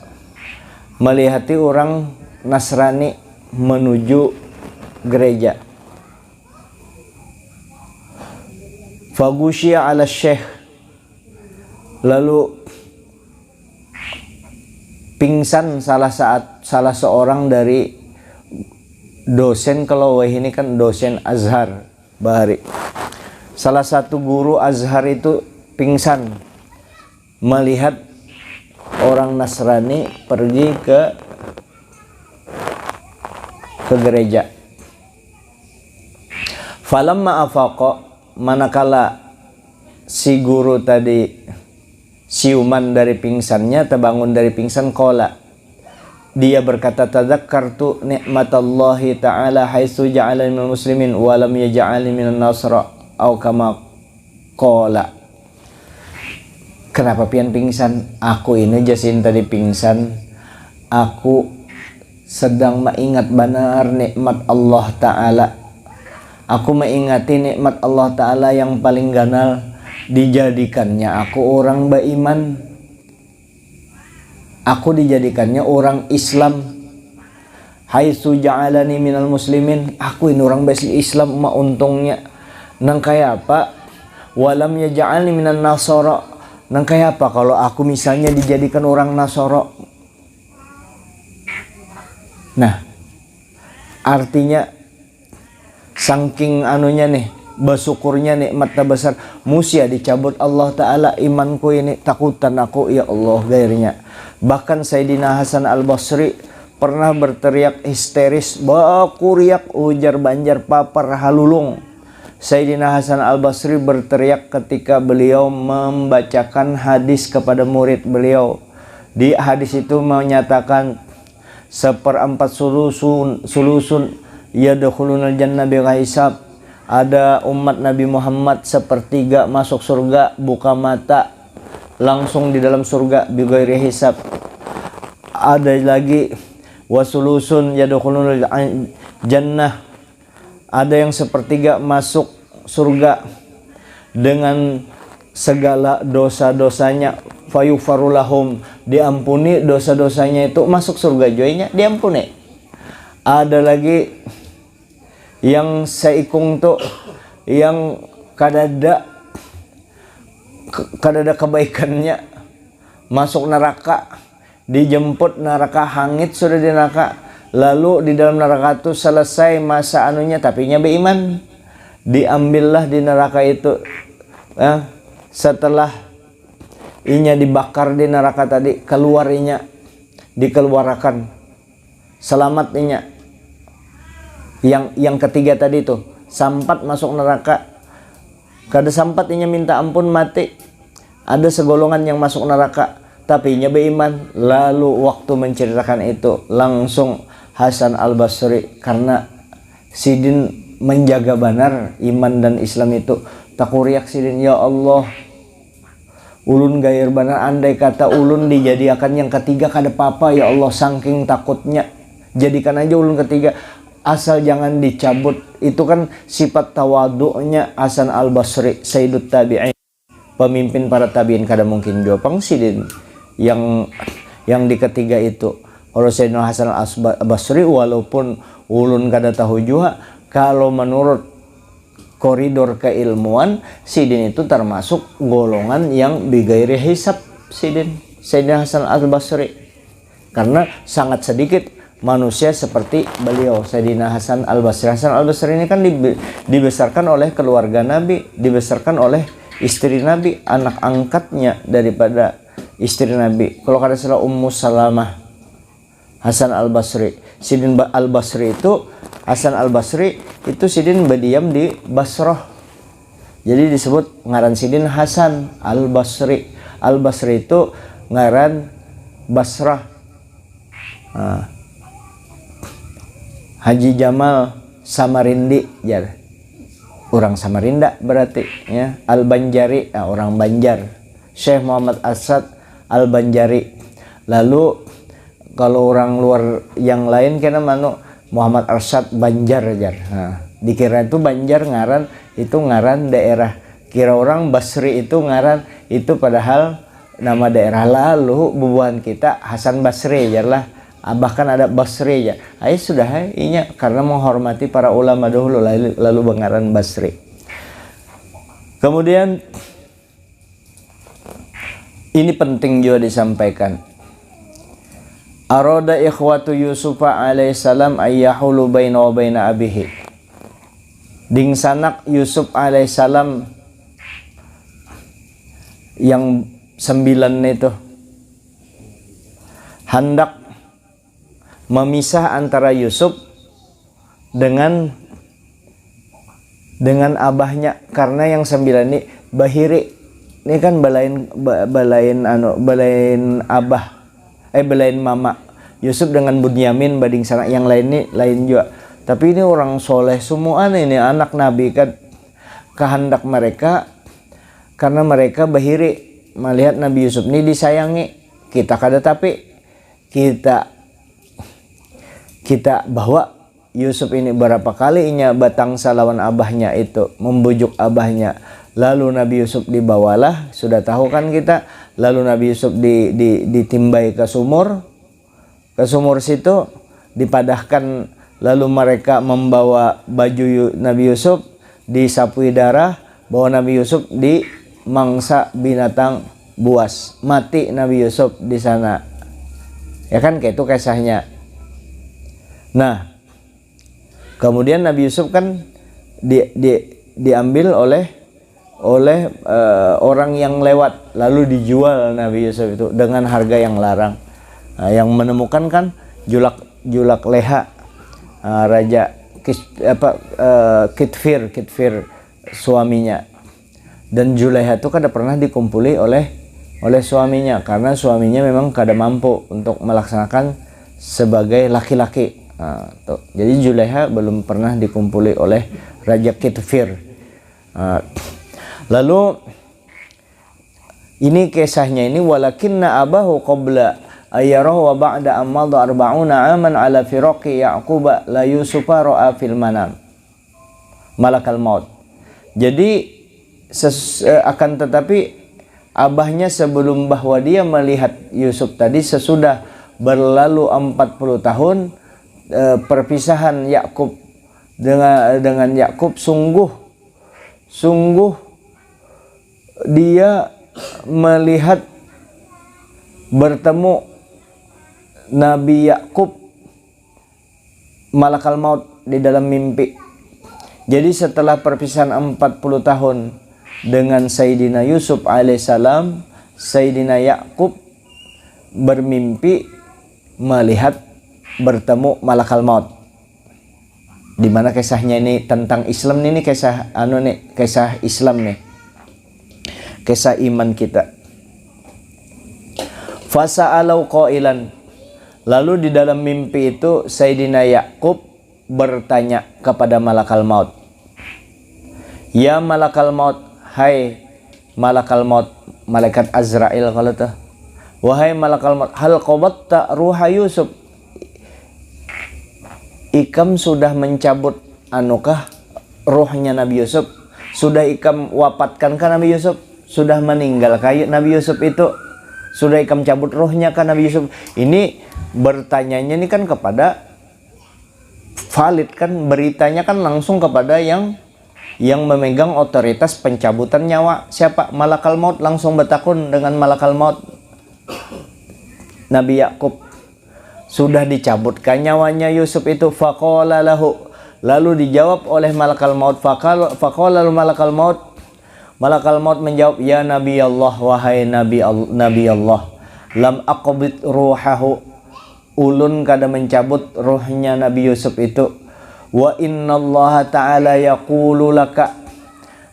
melihati orang Nasrani menuju gereja. Fagusya ala syekh, lalu pingsan salah seorang dari dosen, kalau ini kan dosen Azhar Bahari. Salah satu guru Azhar itu pingsan melihat orang Nasrani pergi ke gereja. Falamma afaqa, manakala si guru tadi siuman dari pingsannya, terbangun dari pingsan, qala, dia berkata, tadzakkartu ni'matallahi ta'ala haitsu ja'alani minal muslimin wa lam yaj'alni minan nasara au kama qala. Kenapa pian pingsan? Aku ini jasin tadi pingsan, aku sedang mengingat benar nikmat Allah Ta'ala. Aku mengingati nikmat Allah Ta'ala yang paling ganal. dijadikannya aku orang beriman, aku dijadikannya orang Islam. Haitsu ja'alani minal muslimin, aku ini orang Islam mah untungnya. Nang kayak apa? Walam yaj'alni minan nasara, nang kayak apa kalau aku misalnya dijadikan orang Nasara. Nah, artinya saking anunya nih, bersyukurnya nikmat besar, musia dicabut Allah Ta'ala imanku ini, takutan aku ya Allah gairnya. Bahkan Sayyidina Hasan Al-Basri pernah berteriak histeris, bakuriak ujar banjar papar halulung. Sayyidina Hasan Al-Basri berteriak ketika beliau membacakan hadis kepada murid beliau. Di hadis itu menyatakan seperempat sulusun yadkhulunal jannah bighairi hisab. Ada umat Nabi Muhammad sepertiga masuk surga buka mata langsung di dalam surga bighairi hisab. Ada lagi wasulusun yadkhulunal jannah, ada yang sepertiga masuk surga dengan segala dosa-dosanya, fayufarulahum, diampuni dosa-dosanya, itu masuk surga joynya diampuni. Ada lagi yang seikung tuh yang kadada kebaikannya masuk neraka, dijemput neraka hangit sudah di neraka, lalu di dalam neraka itu selesai masa anunya tapi nya beriman, diambillah di neraka itu setelah inya dibakar di neraka tadi, keluar inya dikeluarkan, selamat inya. Yang ketiga tadi tuh sampat masuk neraka, kada sampat inya minta ampun mati. Ada segolongan yang masuk neraka tapi inya beriman. Lalu waktu menceritakan itu langsung Hasan Al-Basri, karena sidin menjaga benar iman dan Islam itu, takuriak sidin, ya Allah ulun gair benar, andai kata ulun dijadikan yang ketiga kada apa-apa ya Allah, saking takutnya jadikan aja ulun ketiga, asal jangan dicabut. Itu kan sifat tawaduknya Hasan Al-Basri, Sayyidut Tabi'in, pemimpin para tabi'in. Kada mungkin juga pangsidin yang di ketiga itu. Kalau Sayyidina Hasan Al-Basri, walaupun ulun kada tahu juga, kalau menurut koridor keilmuan sidin itu termasuk golongan yang bighairi hisab sidin, Sayyidina Hasan Al-Basri, karena sangat sedikit manusia seperti beliau Sayyidina Hasan Al-Basri. Hasan Al-Basri ini kan dibesarkan oleh keluarga Nabi, dibesarkan oleh istri Nabi, anak angkatnya daripada istri Nabi. Kalau kada salah Ummu Salamah Hasan Al-Basri. Sidin Al-Basri itu, Hasan Al-Basri itu sidin berdiam di Basrah. Jadi disebut ngaran sidin Hasan Al-Basri. Al-Basri itu ngaran Basrah. Haji Jamal Samarindi, ya, orang Samarinda berarti ya. Al-Banjari, orang Banjar. Syekh Muhammad Asad Al-Banjari. Lalu kalau orang luar yang lain kena mano Muhammad Arsyad Banjar aja. Dikira itu Banjar ngaran, itu ngaran daerah. Kira orang Basri itu ngaran, itu padahal nama daerah. Lalu bubuhan kita Hasan Basri aja lah. Bahkan ada Basri aja. Ayo sudah inya karena menghormati para ulama dahulu, lalu bengaran Basri. Kemudian ini penting juga disampaikan. Arada ikhwatu Yusuf alaihissalam ayyahulu baina wa baina abihi. Ding sanak Yusuf alaihissalam yang 9 itu hendak memisah antara Yusuf dengan abahnya, karena yang 9 ini Bahiri ini kan balain abah, belain mama. Yusuf dengan Bunyamin bading sana, yang lain nih lain juga. Tapi ini orang soleh semua nih, ini anak Nabi kan. Kehendak mereka karena mereka Bahiri melihat Nabi Yusuf ini disayangi. Kita kada, tapi kita bahwa Yusuf ini berapa kali inya batang salawan abahnya itu, membujuk abahnya, Lalu Nabi Yusuf dibawalah, sudah tahu kan kita. Lalu Nabi Yusuf ditimbai ke sumur. Ke sumur situ dipadahkan, lalu mereka membawa baju Nabi Yusuf, disapui darah, bahwa Nabi Yusuf dimangsa binatang buas. Mati Nabi Yusuf di sana. Ya kan, kayak itu kisahnya. Nah, kemudian Nabi Yusuf kan diambil oleh orang yang lewat, lalu dijual Nabi Yusuf itu dengan harga yang larang. Nah, yang menemukan kan Julak Leha, raja Kitfir suaminya. Dan Juleha itu kada pernah dikumpuli oleh suaminya, karena suaminya memang kada mampu untuk melaksanakan sebagai laki-laki. Nah, jadi Juleha belum pernah dikumpuli oleh Raja Kitfir. Lalu ini kisahnya ini, walakinna abahu qabla ayyarahu wa ba'da amadha 40 aman ala firaqi Yaquba la Yusufa ra'a fil manam malakal maut. Jadi akan tetapi abahnya sebelum bahwa dia melihat Yusuf tadi, sesudah berlalu 40 tahun perpisahan Yakub dengan Yakub, sungguh dia melihat bertemu Nabi Yakub malakal maut di dalam mimpi. Jadi setelah perpisahan 40 tahun dengan Sayyidina Yusuf alaihissalam, Sayyidina Yakub bermimpi melihat bertemu malakal maut. Di mana kisahnya ini tentang Islam ini, kisah kisah Islam nih. Kisah iman kita. Fasa'alau qailan, lalu di dalam mimpi itu Sayyidina Yakub bertanya kepada malakal maut, ya malakal maut, hai malakal maut, malaikat Azrail kalau tuh, wahai malakal maut, hal qabatta ruha Yusuf, ikam sudah mencabut anukah ruhnya Nabi Yusuf, sudah ikam wafatkan kan Nabi Yusuf, sudah meninggal kayak Nabi Yusuf itu, sudah ikam cabut rohnya kan Nabi Yusuf. Ini bertanyanya ini kan kepada valid kan, beritanya kan langsung kepada yang memegang otoritas pencabutan nyawa. Siapa? Malakal maut. Langsung bertakun dengan malakal maut. Nabi Yakub, sudah dicabutkan nyawanya Yusuf itu. Faqala lahu, lalu dijawab oleh malakal maut. Faqala lahu malakal maut, malakal maut menjawab, ya Nabi Allah, wahai Nabi Allah, lam aqbid ruhahu, ulun kada mencabut ruhnya Nabi Yusuf itu. Wa innallaha ta'ala yaqulu laka,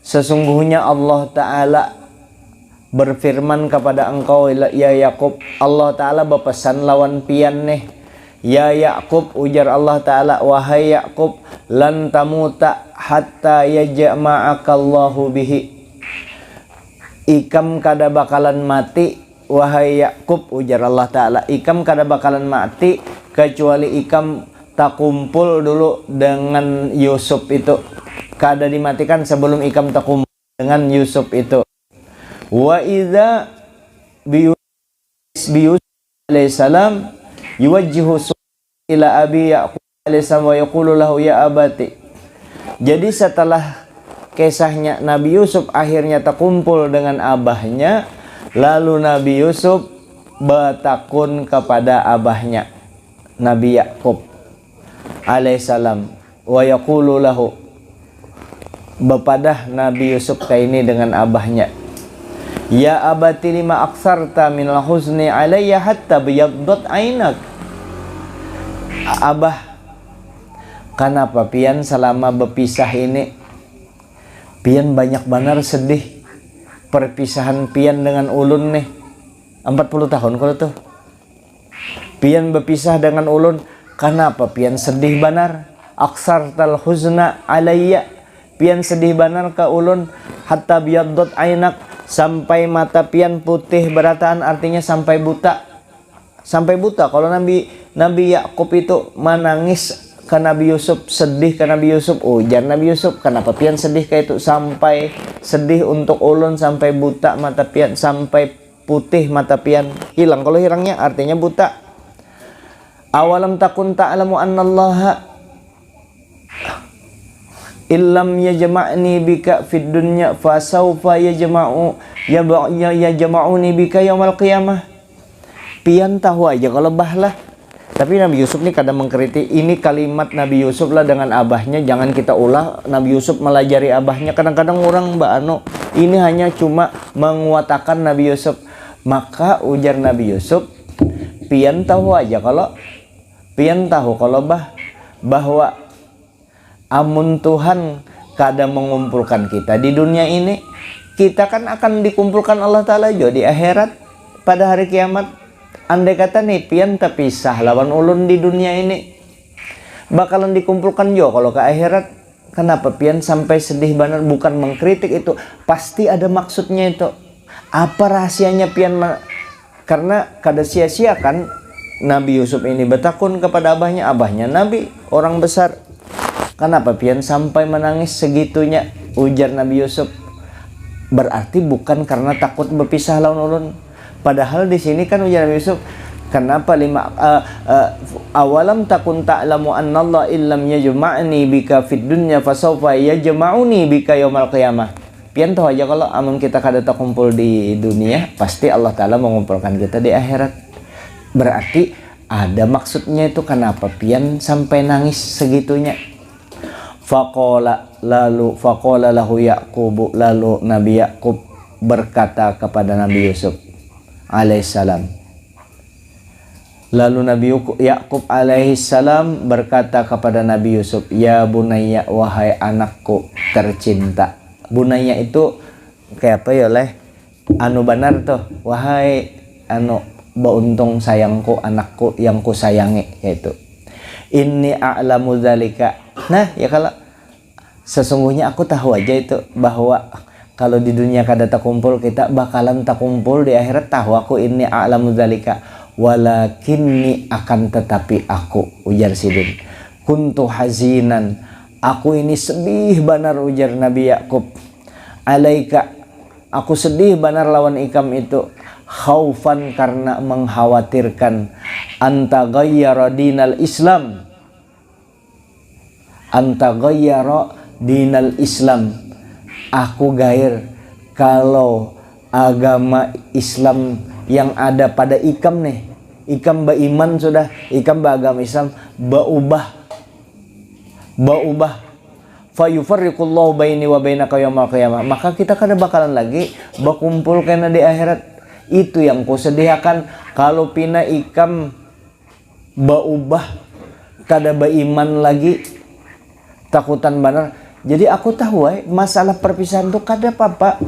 sesungguhnya Allah Ta'ala berfirman kepada engkau ya Yakub. Allah Ta'ala berpesan lawan pian nih, ya Yakub, ujar Allah Ta'ala, wahai Yakub, lan tamuta hatta yajma'akallahu bihi, ikam kada bakalan mati wahai Yakub, ujar Allah Ta'ala, ikam kada bakalan mati kecuali ikam tak kumpul dulu dengan Yusuf itu, kada dimatikan sebelum ikam tak kumpul dengan Yusuf itu. Wa idza bi Yusuf alaihissalam yuwajjihu ila abi Yaqub alaihissalam wa yaqulu lahu ya abati. Jadi setelah kisahnya Nabi Yusuf akhirnya terkumpul dengan abahnya, lalu Nabi Yusuf bertakun kepada abahnya Nabi Yakub alaihissalam, wa yaqulu lahu, bepadah Nabi Yusuf ini dengan abahnya, ya abati lima aksarta minal huzni alayya hatta biyaddat ainak. Abah, kenapa pian selama berpisah ini pian banyak benar sedih, perpisahan pian dengan ulun nih 40 tahun kalau tuh pian berpisah dengan ulun, kenapa pian sedih benar? Aksartal huzna alayya, pian sedih benar ke ulun, hatta biyaddat ainak, sampai mata pian putih berataan, artinya sampai buta. Sampai buta. Kalau Nabi Yakub itu menangis ke Nabi Yusuf, sedih ke Nabi Yusuf. Ujar Nabi Yusuf, kenapa pian sedih kayak itu? Sampai sedih untuk ulun, sampai buta mata pian, sampai putih mata pian. Hilang, kalau hilangnya artinya buta. Awalam takun ta'lamu annallaha illam yajma'ni bika fid dunya fasawfa yajma'uni bika yaumal qiyamah. Pian tahu aja kalau bahlah. Tapi Nabi Yusuf ini kadang mengkritik, ini kalimat Nabi Yusuf lah dengan abahnya, jangan kita ulah Nabi Yusuf melajari abahnya. Kadang-kadang orang Mbak Anu ini hanya cuma menguatakan Nabi Yusuf. Maka ujar Nabi Yusuf, pian tahu aja kalau bahwa amun Tuhan kadang mengumpulkan kita di dunia ini, kita kan akan dikumpulkan Allah Ta'ala juga di akhirat pada hari kiamat. Andai kata nih pian terpisah lawan ulun di dunia ini, bakalan dikumpulkan juga kalau ke akhirat. Kenapa pian sampai sedih benar? Bukan mengkritik itu, pasti ada maksudnya itu. Apa rahasianya pian? Karena kada sia-sia kan Nabi Yusuf ini bertakun kepada abahnya Nabi, orang besar. Kenapa pian sampai menangis segitunya? Ujar Nabi Yusuf, berarti bukan karena takut berpisah lawan ulun. Padahal di sini kan ujar Nabi Yusuf, kenapa awalam takun ta'lamu annallaha illam yajma'ni bika fid dunya fasawfa yajma'uni bika yaumal qiyamah. Pian tahu aja kalau amun kita kada terkumpul di dunia, pasti Allah Ta'ala mengumpulkan kita di akhirat. Berarti ada maksudnya itu. Kenapa pian sampai nangis segitunya? Faqala lahu Yaqub, lalu Nabi Yaqub berkata kepada Nabi Yusuf alaihissalam. Lalu Nabi Yaqub alaihissalam berkata kepada Nabi Yusuf, ya bunayya, wahai anakku tercinta. Bunayya itu kayak apa ya leh? Anu benar tuh, wahai anu bauntung sayangku, anakku yang ku sayangi, yaitu inni a'lamu dzalika. Nah, ya kalau sesungguhnya aku tahu aja itu bahwa kalau di dunia kada terkumpul, kita bakalan terkumpul di akhirat. Tahu aku ini a'lamu dzalika, walakinni akan tetapi aku, ujar Sidin, kuntu hazinan, aku ini sedih banar, ujar Nabi Yaqub, alaika, aku sedih banar lawan ikam itu, khaufan karena mengkhawatirkan, anta ghayyara dinal Islam, anta ghayyara dinal Islam, aku gair kalau agama Islam yang ada pada ikam nih, ikam beriman sudah, ikam beragama Islam berubah fayufarriqullahu baini wa bainaka yaumal qiyamah, maka kita kada bakalan lagi berkumpul kena di akhirat. Itu yang ku sediakan. Kalau pina ikam berubah kada beriman lagi, takutan benar. Jadi aku tahu masalah perpisahan itu kada apa-apa.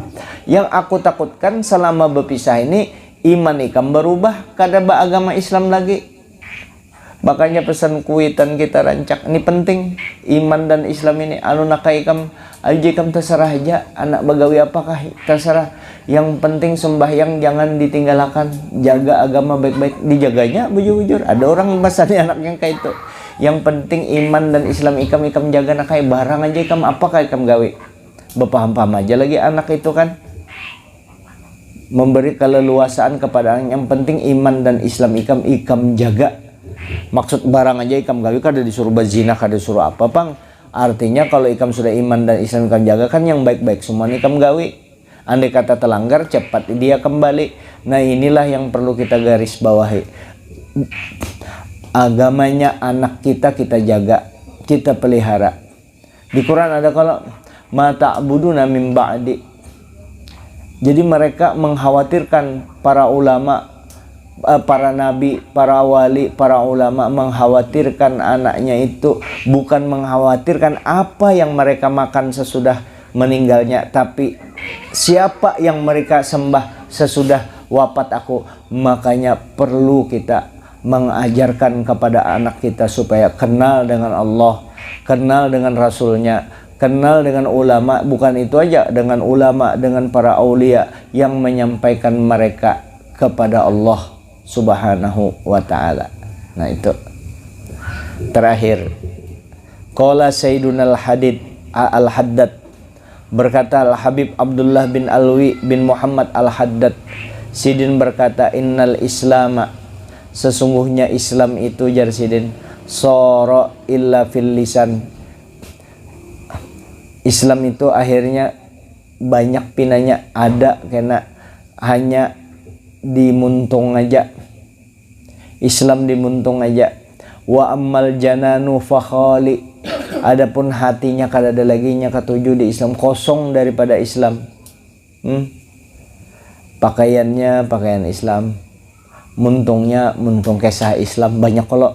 Yang aku takutkan selama berpisah ini, iman ikam berubah, kada beragama Islam lagi. Makanya pesan kuitan kita rancak ini penting, iman dan Islam ini. Anu nakai ikam, aja ikam terserah aja, anak bagawi apakah terserah. Yang penting sembahyang jangan ditinggalkan, jaga agama baik-baik, dijaganya bujur-bujur. Ada orang masanya anak yang kayak itu. Yang penting iman dan Islam ikam jaga, nak kayak barang aja ikam apakah ikam gawe, berpaham-paham aja lagi anak itu kan, memberi keleluasaan kepada anak. Yang penting iman dan Islam ikam jaga. Maksud barang aja ikam gawe, kada disuruh berzina, kada disuruh apa pang. Artinya kalau ikam sudah iman dan Islam ikam jaga kan yang baik-baik semua ikam gawe. Andai kata terlanggar, cepat dia kembali. Nah inilah yang perlu kita garis bawahi. Agamanya anak kita jaga, kita pelihara. Di Quran ada kalau mata ta'buduna min ba'di. Jadi mereka mengkhawatirkan para ulama, para nabi, para wali, para ulama mengkhawatirkan anaknya itu, bukan mengkhawatirkan apa yang mereka makan sesudah meninggalnya, tapi siapa yang mereka sembah sesudah wafat aku. Makanya perlu kita mengajarkan kepada anak kita supaya kenal dengan Allah, kenal dengan Rasulnya, kenal dengan ulama. Bukan itu aja, dengan ulama, dengan para aulia yang menyampaikan mereka kepada Allah Subhanahu wa ta'ala. Nah itu terakhir, Qala Sayyiduna Al-Haddad, berkata Al-Habib Abdullah bin Alwi bin Muhammad Al-Haddad, Sidin berkata, innal islama, sesungguhnya Islam itu, jar Sidin, soro illa fil lisan. Islam itu akhirnya banyak pinanya, ada kena hanya dimuntung aja. Islam dimuntung aja. Wa ammal jananu fakhali, adapun hatinya kada ada lagi nya ketujuh di Islam, kosong daripada Islam. Pakaiannya pakaian Islam, muntungnya muntung kisah Islam. Banyak kalau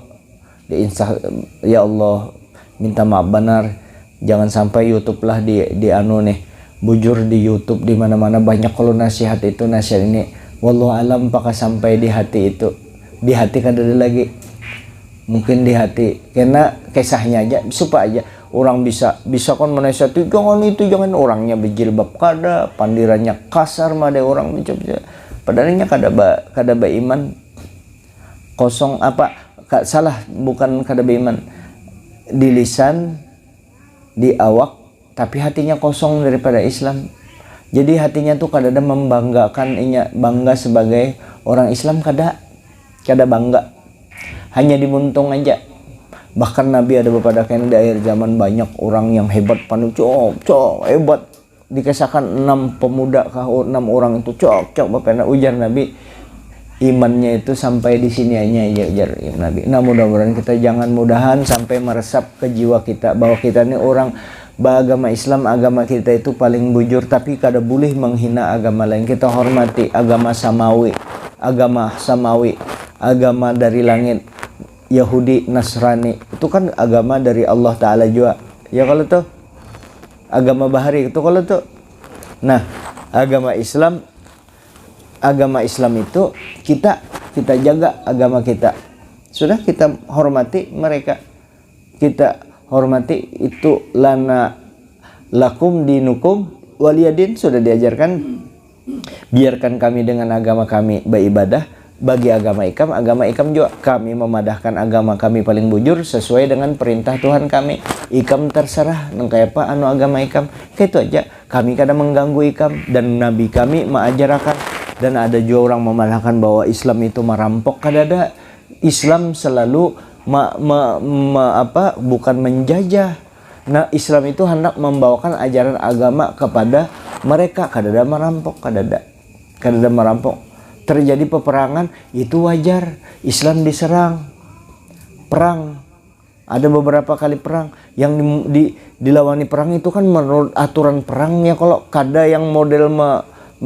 di Insta, ya Allah minta maaf benar, jangan sampai YouTube lah di anu nih, bujur di YouTube di mana-mana banyak kalau nasihat itu, nasihat ini wallahu alam apakah sampai di hati itu. Di hati kada ada lagi, mungkin di hati karena kisahnya aja supaya aja orang bisa kan menasihati, jangan itu, jangan, orangnya berjilbab kada, pandirannya kasar made orang mencoba, padahalnya kada beriman, kosong apa salah, bukan kada beriman di lisan, di awak, tapi hatinya kosong daripada Islam. Jadi hatinya tuh kada ada membanggakan, bangga sebagai orang Islam, kada bangga, hanya dimuntung aja. Bahkan Nabi ada beberapa kali di akhir zaman banyak orang yang hebat, panu hebat, dikisahkan 6 pemuda 6 orang itu cok bapak ujar Nabi, imannya itu sampai di sini aja ujar Nabi. Nah mudah-mudahan kita jangan mudahan sampai meresap ke jiwa kita bahwa kita ini orang beragama Islam, agama kita itu paling bujur, tapi kada boleh menghina agama lain. Kita hormati agama samawi, agama dari langit, Yahudi, Nasrani, itu kan agama dari Allah Ta'ala juga. Ya kalau tuh agama bahari itu kalau tuh. Nah, agama Islam itu kita jaga agama kita. Sudah kita hormati mereka. Kita hormati itu, lana lakum dinukum waliyadin, sudah diajarkan. Biarkan kami dengan agama kami beribadah. Bagi agama ikam juga kami memadahkan agama kami paling bujur sesuai dengan perintah Tuhan kami. Ikam terserah nengkai apa anu agama ikam, kayak itu aja. Kami kadang mengganggu ikam, dan Nabi kami mengajarkan. Dan ada juga orang memalahkan bahwa Islam itu merampok, kada ada. Islam selalu bukan menjajah. Nah Islam itu hendak membawakan ajaran agama kepada mereka, kada ada merampok, kada ada merampok. Terjadi peperangan itu wajar, Islam diserang, perang, ada beberapa kali perang yang dilawani perang itu kan menurut aturan perangnya. Kalau kada yang model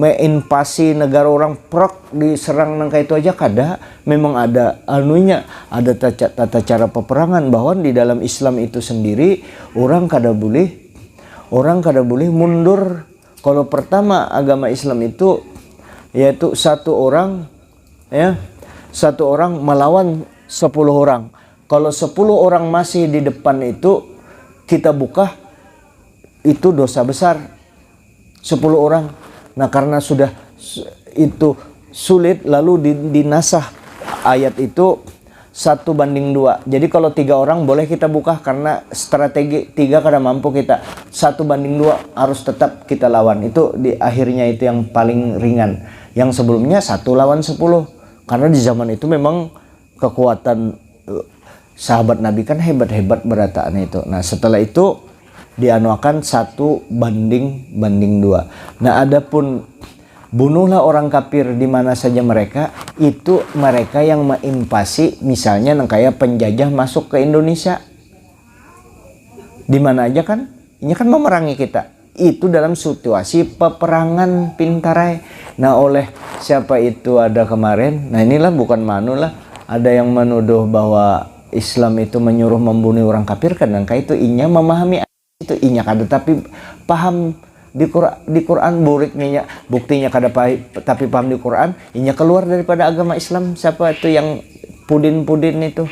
invasi negara orang prok diserang nangka itu aja kada, memang ada anunya, ada tata cara peperangan bahwa di dalam Islam itu sendiri orang kada boleh mundur. Kalau pertama agama Islam itu yaitu satu orang melawan 10 orang. Kalau 10 orang masih di depan itu kita buka, itu dosa besar. 10 orang. Nah karena sudah itu sulit, lalu dinasah ayat itu 1:2. Jadi kalau 3 orang boleh kita buka, karena strategi 3 kada mampu kita, 1:2 harus tetap kita lawan. Itu di akhirnya itu yang paling ringan. Yang sebelumnya 1 lawan 10, karena di zaman itu memang kekuatan sahabat Nabi kan hebat-hebat berataan itu. Nah setelah itu dianuakan 1:2. Nah adapun bunuhlah orang kafir di mana saja mereka, itu mereka yang menginvasi, misalnya kayak penjajah masuk ke Indonesia, di mana aja kan, ini kan memerangi kita. Itu dalam situasi peperangan pintarai. Nah oleh siapa itu ada kemarin, nah inilah bukan manulah, ada yang menuduh bahwa Islam itu menyuruh membunuh orang kafir, kadang itu inya memahami itu inya kada tapi paham di Quran buriknya, buktinya kada tapi paham di Quran, inya keluar daripada agama Islam. Siapa itu yang pudin itu?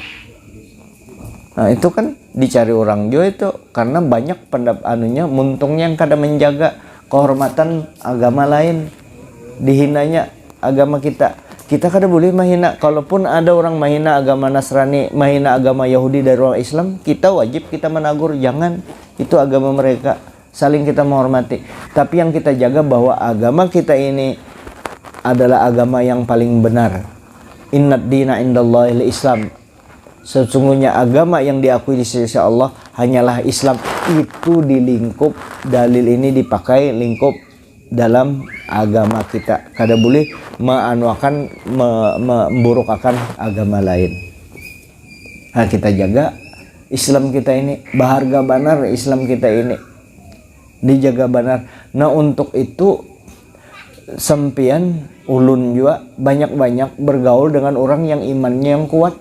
Nah itu kan dicari orang juga itu, karena banyak anunya muntungnya yang kada menjaga kehormatan agama lain, dihinanya agama kita. Kita kada boleh mahina. Kalaupun ada orang mahina agama Nasrani, mahina agama Yahudi dari orang Islam, kita wajib kita menegur, jangan, itu agama mereka, saling kita menghormati. Tapi yang kita jaga bahwa agama kita ini adalah agama yang paling benar. Innad dina indallahil Islam. Sesungguhnya agama yang diakui di sisi Allah hanyalah Islam. Itu di lingkup dalil ini dipakai lingkup dalam agama kita. Kada boleh meanuakan, memburukakan agama lain. Nah, kita jaga Islam kita ini, berharga benar Islam kita ini, dijaga benar. Nah, untuk itu sempian ulun juga banyak-banyak bergaul dengan orang yang imannya yang kuat.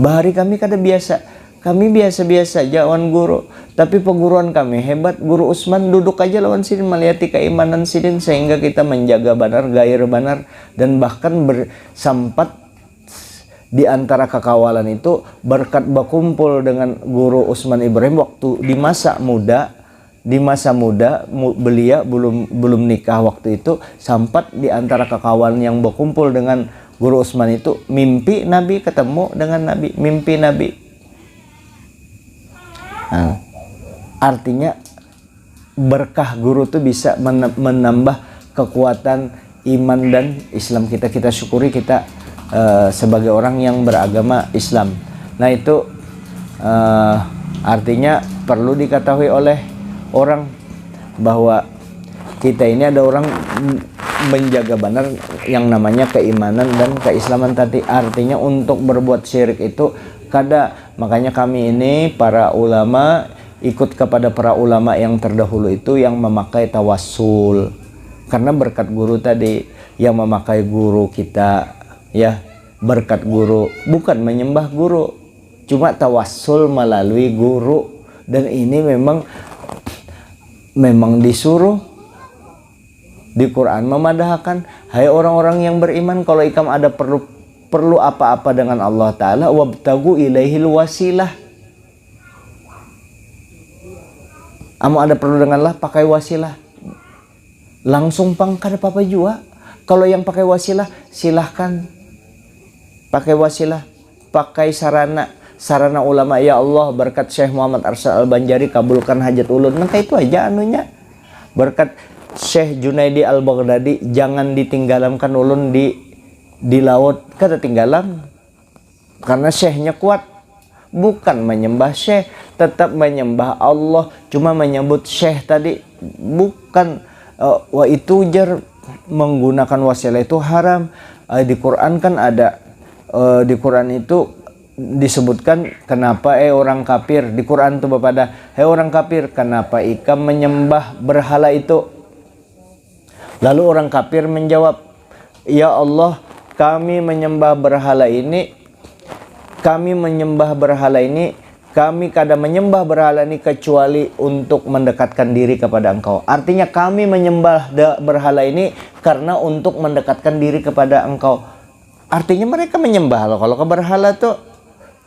Bahari kami kada biasa. Kami biasa-biasa aja lawan guru, tapi perguruan kami hebat. Guru Usman duduk aja lawan sidin, melihat keimanan sidin, sehingga kita menjaga benar, gair benar, dan bahkan bersampat di antara kekawalan itu berkat berkumpul dengan Guru Usman Ibrahim waktu di masa muda. Di masa muda beliau belum nikah waktu itu, sampat di antara kekawalan yang berkumpul dengan Guru Usman itu mimpi Nabi, ketemu dengan Nabi, mimpi Nabi. Nah, artinya berkah guru itu bisa menambah kekuatan iman dan Islam kita. Kita syukuri kita sebagai orang yang beragama Islam. Nah, itu artinya perlu diketahui oleh orang bahwa kita ini ada orang menjaga benar yang namanya keimanan dan keislaman tadi. Artinya untuk berbuat syirik itu kada. Makanya kami ini para ulama ikut kepada para ulama yang terdahulu itu yang memakai tawassul. Karena berkat guru tadi, yang memakai guru kita, ya, berkat guru, bukan menyembah guru, cuma tawassul melalui guru. Dan ini memang disuruh di Quran memadahkan, hai orang-orang yang beriman, kalau ikam ada perlu apa-apa dengan Allah Ta'ala, wabtagu ilaihil wasilah. Amu ada perlu dengan Allah, pakai wasilah. Langsung pangkar apa-apa juga. Kalau yang pakai wasilah, silahkan. Pakai wasilah, pakai sarana ulama. Ya Allah, berkat Syekh Muhammad Arsyad Al-Banjari, kabulkan hajat ulun. Maka itu aja anunya. Berkat Syekh Junaidi Al-Baghdadi, jangan ditinggalamkan ulun di laut, kada tinggalan, karena syekhnya kuat. Bukan menyembah syekh, tetap menyembah Allah, cuma menyebut syekh tadi bukan. Wah, itu jar menggunakan wasilah itu haram. Di Quran kan ada, di Quran itu disebutkan kenapa orang kafir. Di Quran tuh bapada, hei orang kafir, kenapa ikam menyembah berhala itu? Lalu orang kafir menjawab, ya Allah, kami menyembah berhala ini, kami kada menyembah berhala ini kecuali untuk mendekatkan diri kepada Engkau. Artinya kami menyembah berhala ini karena untuk mendekatkan diri kepada Engkau. Artinya mereka menyembah kalau ke berhala tuh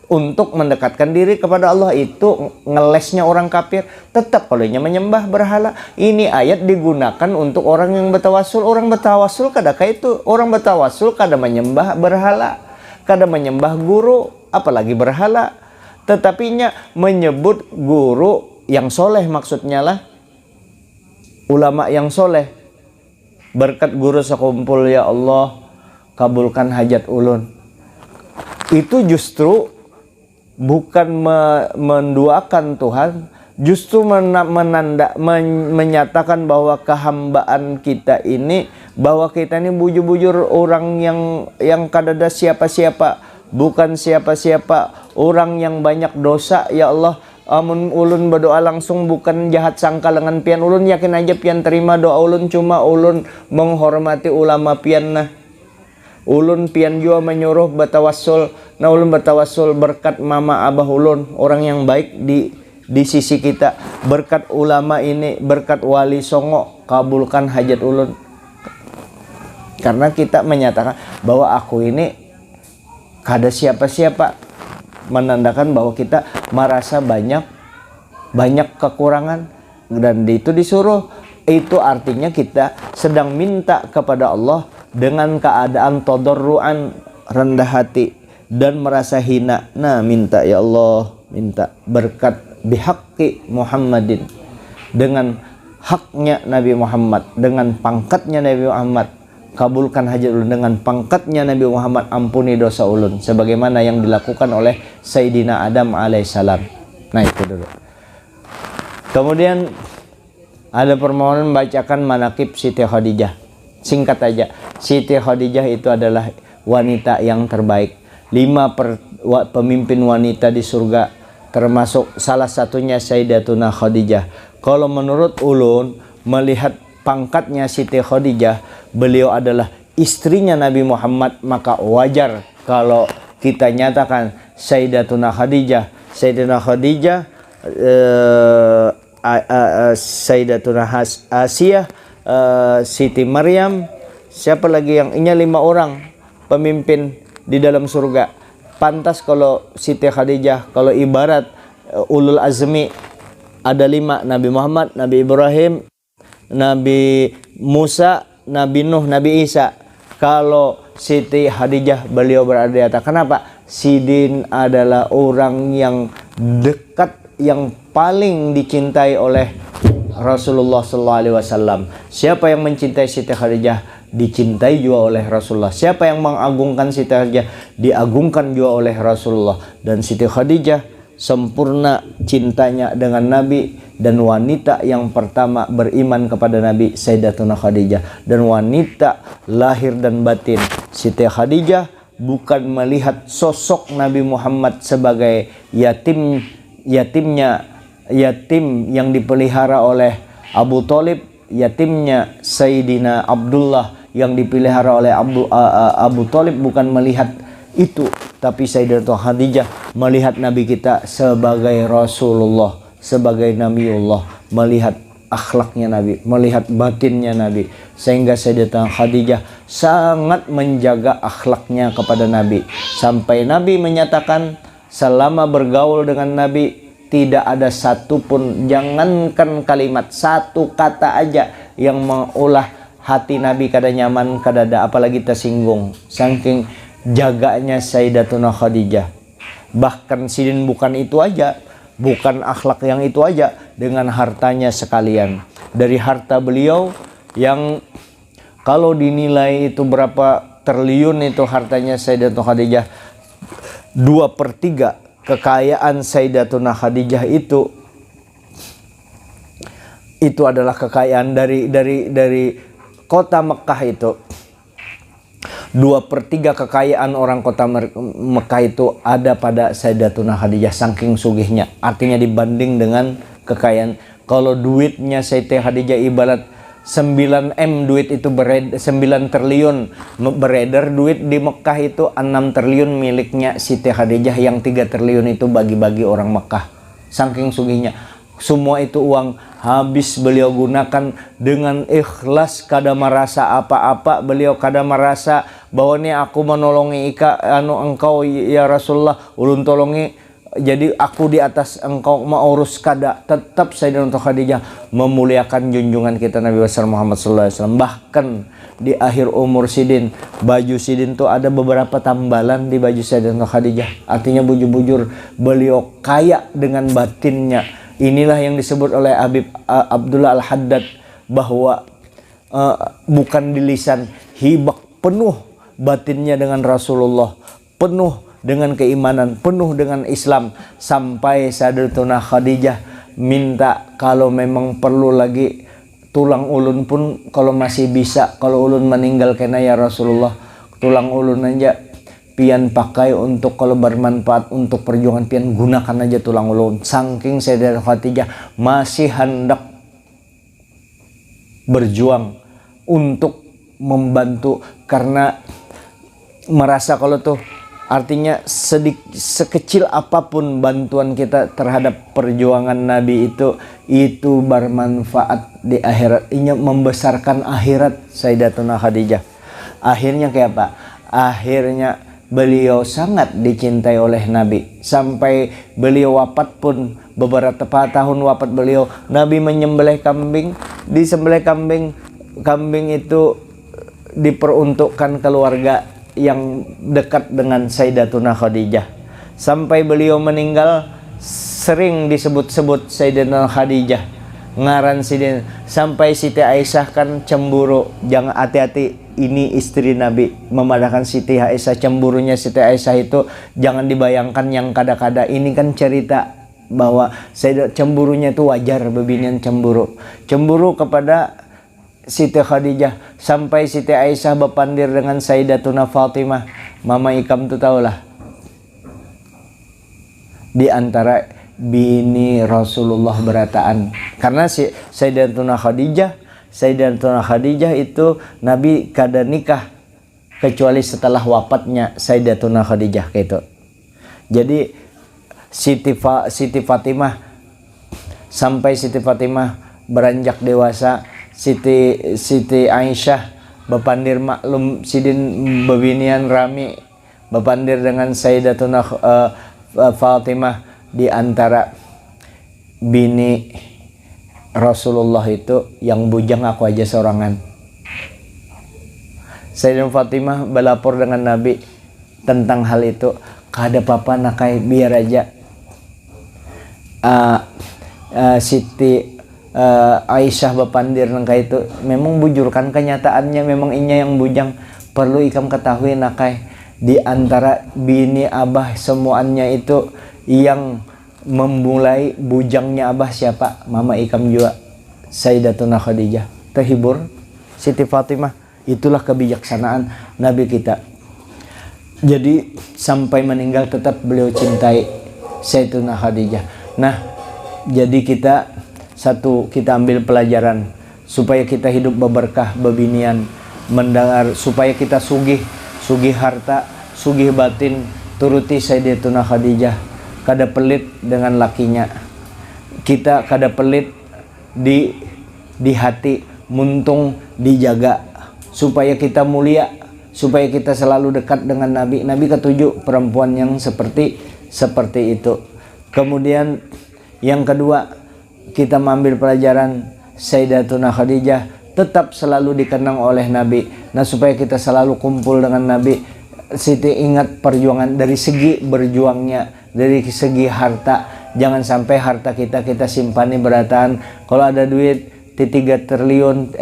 untuk mendekatkan diri kepada Allah. Itu ngelesnya orang kafir. Tetap kalau menyembah berhala. Ini ayat digunakan untuk orang yang bertawasul. Orang bertawasul kada kayak itu. Orang bertawasul kada menyembah berhala, kada menyembah guru, apalagi berhala. Tetapinya menyebut guru yang soleh, maksudnya lah ulama yang soleh. Berkat guru sekumpul, ya Allah, kabulkan hajat ulun. Itu justru bukan menduakan Tuhan, justru menyatakan bahwa kehambaan kita ini, bahwa kita ini bujur-bujur orang yang kada ada siapa-siapa, bukan siapa-siapa, orang yang banyak dosa. Ya Allah, amun ulun berdoa langsung bukan jahat sangka lengan pian, ulun yakin aja pian terima doa ulun, cuma ulun menghormati ulama pian. Nah, ulun pian jua menyuruh bertawassul. Nah, ulun bertawassul berkat mama abah ulun, orang yang baik di sisi kita. Berkat ulama ini, berkat wali songo, kabulkan hajat ulun. Karena kita menyatakan bahwa aku ini kada siapa-siapa, menandakan bahwa kita merasa banyak kekurangan, dan itu disuruh. Itu artinya kita sedang minta kepada Allah dengan keadaan tadarruan, rendah hati dan merasa hina. Nah, minta ya Allah, minta berkat bihaqqi Muhammadin, dengan haknya Nabi Muhammad, dengan pangkatnya Nabi Muhammad, kabulkan hajat ulun. Dengan pangkatnya Nabi Muhammad, ampuni dosa ulun, sebagaimana yang dilakukan oleh Sayyidina Adam alaihissalam. Nah, itu dulu. Kemudian ada permohonan membacakan manaqib Siti Khadijah. Singkat aja, Siti Khadijah itu adalah wanita yang terbaik. 5 pemimpin wanita di surga, termasuk salah satunya Sayyidatuna Khadijah. Kalau menurut ulun, melihat pangkatnya Siti Khadijah, beliau adalah istrinya Nabi Muhammad, maka wajar kalau kita nyatakan Sayyidatuna Khadijah, Sayyidatuna Khadijah, Sayyidatuna Asiyah, Siti Maryam, siapa lagi yang ini 5 orang pemimpin di dalam surga. Pantas kalau Siti Khadijah, kalau ibarat ulul azmi ada 5, Nabi Muhammad, Nabi Ibrahim, Nabi Musa, Nabi Nuh, Nabi Isa. Kalau Siti Khadijah, beliau berada di atas. Kenapa? Sidin adalah orang yang dekat, yang paling dicintai oleh Rasulullah SAW. Siapa yang mencintai Siti Khadijah, dicintai juga oleh Rasulullah. Siapa yang mengagungkan Siti Khadijah, diagungkan juga oleh Rasulullah. Dan Siti Khadijah sempurna cintanya dengan Nabi, dan wanita yang pertama beriman kepada Nabi Sayyidatuna Khadijah. Dan wanita lahir dan batin Siti Khadijah bukan melihat sosok Nabi Muhammad sebagai yatim yang dipelihara oleh Abu Thalib, yatimnya Sayyidina Abdullah yang dipelihara oleh Abu Thalib, bukan melihat itu, tapi Sayyidatuna Khadijah melihat Nabi kita sebagai Rasulullah, sebagai Nabiullah, melihat akhlaknya Nabi, melihat batinnya Nabi, sehingga Sayyidatuna Khadijah sangat menjaga akhlaknya kepada Nabi, sampai Nabi menyatakan selama bergaul dengan Nabi tidak ada satupun, jangankan kalimat, satu kata aja yang mengolah hati Nabi kada nyaman, kada ada, apalagi tersinggung. Saking jaganya Sayyidatuna Khadijah. Bahkan sidin bukan itu aja, bukan akhlak yang itu aja, dengan hartanya sekalian. Dari harta beliau yang kalau dinilai itu berapa triliun itu hartanya Sayyidatuna Khadijah, 2/3 kekayaan Sayyidatuna Khadijah itu adalah kekayaan dari kota Mekah. Itu 2/3 kekayaan orang kota Mekah itu ada pada Sayyidatuna Khadijah, saking sugihnya. Artinya dibanding dengan kekayaan, kalau duitnya Siti Khadijah ibarat 9M duit itu 9 triliun beredar duit di Mekah, itu 6 triliun miliknya Siti Khadijah, yang 3 triliun itu bagi-bagi orang Mekah. Saking sugihnya, semua itu uang habis beliau gunakan dengan ikhlas, kada merasa apa-apa. Beliau kada merasa bahwa ini aku menolongi engkau ya Rasulullah, ulun tolongi, jadi aku di atas engkau mau urus, kada. Tetap Sayyidatuna Khadijah memuliakan junjungan kita Nabi besar Muhammad SAW. Bahkan di akhir umur sidin, baju sidin tuh ada beberapa tambalan di baju Sayyidatuna Khadijah. Artinya bujur-bujur beliau kaya dengan batinnya. Inilah yang disebut oleh Habib Abdullah Al-Haddad bahwa bukan di lisan, hibak penuh batinnya dengan Rasulullah, penuh dengan keimanan, penuh dengan Islam, sampai Sayyidatuna Khadijah minta kalau memang perlu lagi tulang ulun pun, kalau masih bisa, kalau ulun meninggal kena ya Rasulullah, tulang ulun aja pian pakai untuk kalau bermanfaat untuk perjuangan, pian gunakan aja tulang ulun. Saking Sayyidatuna Khadijah masih hendak berjuang untuk membantu, karena merasa kalau tuh artinya sekecil apapun bantuan kita terhadap perjuangan Nabi itu bermanfaat di akhirat. Ini membesarkan akhirat Sayyidatuna Khadijah. Akhirnya kayak apa? Akhirnya beliau sangat dicintai oleh Nabi, sampai beliau wafat pun beberapa tahun wafat beliau, Nabi menyembelih kambing. Disembelih kambing itu diperuntukkan keluarga yang dekat dengan Sayyidatuna Khadijah. Sampai beliau meninggal sering disebut-sebut Sayyidatuna Khadijah, ngaran Sidin, sampai Siti Aisyah kan cemburu. Jangan, hati-hati, ini istri Nabi. Memadahkan Siti Aisyah, cemburunya Siti Aisyah itu jangan dibayangkan yang kada-kada. Ini kan cerita bahwa cemburunya itu wajar, bebinian cemburu kepada Siti Khadijah. Sampai Siti Aisyah berpandir dengan Sayyidatuna Fatimah. Mama Ikam tuh tahulah, di antara bini Rasulullah berataan. Karena si Sayyidatuna Khadijah itu Nabi kada nikah kecuali setelah wafatnya Sayyidatuna Khadijah gitu. Jadi Siti Fatimah, sampai Siti Fatimah beranjak dewasa, Siti Aisyah bepandir maklum sidin bebinian rami, bepandir dengan Sayyidatuna Fatimah. Di antara bini Rasulullah itu yang bujang aku aja seorangan. Sayyidatuna Fatimah belapor dengan Nabi tentang hal itu. Kada apa-apa nakai, biar aja Siti Aisyah bepandir nakai itu. Memang bujurkan kenyataannya, memang inya yang bujang. Perlu ikam ketahui nakai, di antara bini abah semuanya itu yang memulai bujangnya abah siapa? Mama Ikam juga, Sayyidatuna Khadijah. Terhibur Siti Fatimah. Itulah kebijaksanaan Nabi kita. Jadi sampai meninggal tetap beliau cintai Sayyidatuna Khadijah. Nah, jadi kita ambil pelajaran supaya kita hidup berberkah, bebinian, mendengar, supaya kita sugih harta, sugih batin, turuti Sayyidatuna Khadijah. Kada pelit dengan lakinya, kita kada pelit di hati, muntung dijaga supaya kita mulia, supaya kita selalu dekat dengan Nabi. Nabi ketujuh perempuan yang seperti itu. Kemudian yang kedua, kita mengambil pelajaran Sayyidatuna Khadijah tetap selalu dikenang oleh Nabi. Nah, supaya kita selalu kumpul dengan Nabi, Siti ingat perjuangan dari segi berjuangnya, dari segi harta. Jangan sampai harta kita simpani berataan. Kalau ada duit 3 triliun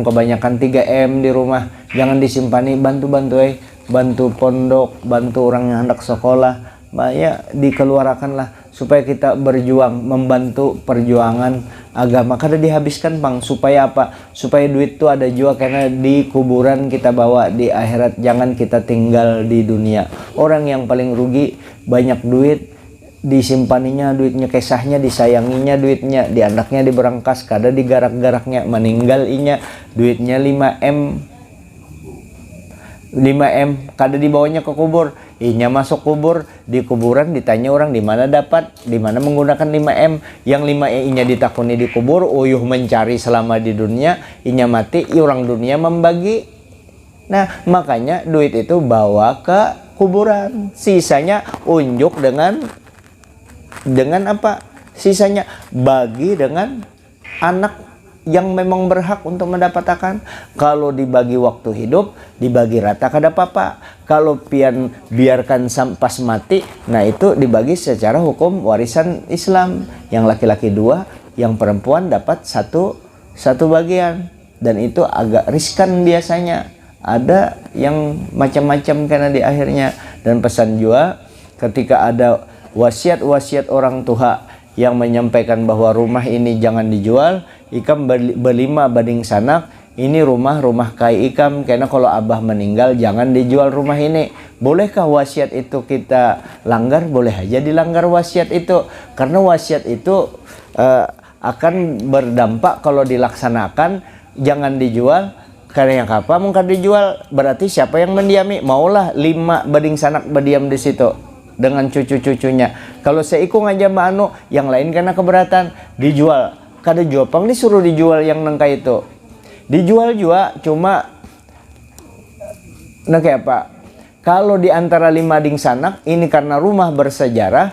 kebanyakan 3M di rumah, jangan disimpani. Bantu pondok, bantu orang yang hendak sekolah, ya dikeluarkanlah supaya kita berjuang membantu perjuangan agama. Kada dihabiskan bang, supaya apa? Supaya duit itu ada juga, karena di kuburan kita bawa di akhirat. Jangan kita tinggal di dunia. Orang yang paling rugi banyak duit disimpaninya, duitnya kesahnya, disayanginya duitnya, di anaknya diberangkas, kada digarak-garaknya, meninggal inya duitnya 5M kada dibawanya ke kubur. Inya masuk kubur, di kuburan ditanya orang di mana menggunakan 5M. Yang 5M inya ditakuni di kubur, uyuh mencari selama di dunia, inya mati, orang dunia membagi. Nah, makanya duit itu bawa ke kuburan, sisanya unjuk dengan apa? Sisanya bagi dengan anak yang memang berhak untuk mendapatkan. Kalau dibagi waktu hidup, dibagi rata kada apa-apa. Kalau biarkan pas mati, nah itu dibagi secara hukum warisan Islam. Yang laki-laki 2, yang perempuan dapat satu bagian. Dan itu agak riskan biasanya. Ada yang macam-macam karena di akhirnya. Dan pesan juga, ketika ada wasiat orang tua yang menyampaikan bahwa rumah ini jangan dijual, ikam berlima bading sanak, ini rumah kai ikam, karena kalau abah meninggal jangan dijual rumah ini. Bolehkah wasiat itu kita langgar? Boleh aja dilanggar wasiat itu, karena wasiat itu akan berdampak kalau dilaksanakan. Jangan dijual, karena yang apa mungkin dijual, berarti siapa yang mendiami? Maulah 5 bading sanak berdiam di situ dengan cucu-cucunya. Kalau seikung aja mbak anu, yang lain karena keberatan, dijual. Kada jual pang disuruh dijual yang nangka itu. Dijual juga cuma nah kayak apa? Kalau di antara 5 ding sanak ini karena rumah bersejarah,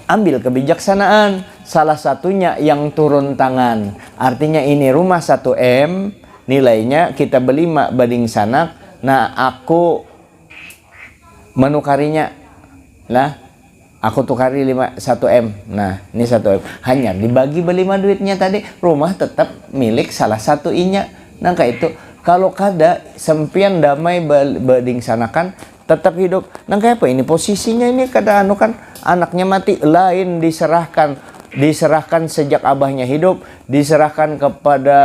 ambil kebijaksanaan. Salah satunya yang turun tangan. Artinya ini rumah 1M, nilainya kita beli bading sanak, nah aku menukarinya lah, aku tukari 1 M, nah ini 1 M, hanya dibagi berlima duitnya tadi, rumah tetap milik salah satu inya. Nah kayak itu, kalau kada sempian damai bading sanakan tetap hidup. Nah kayak apa ini posisinya ini, kada anu kan, anaknya mati lain diserahkan sejak abahnya hidup, diserahkan kepada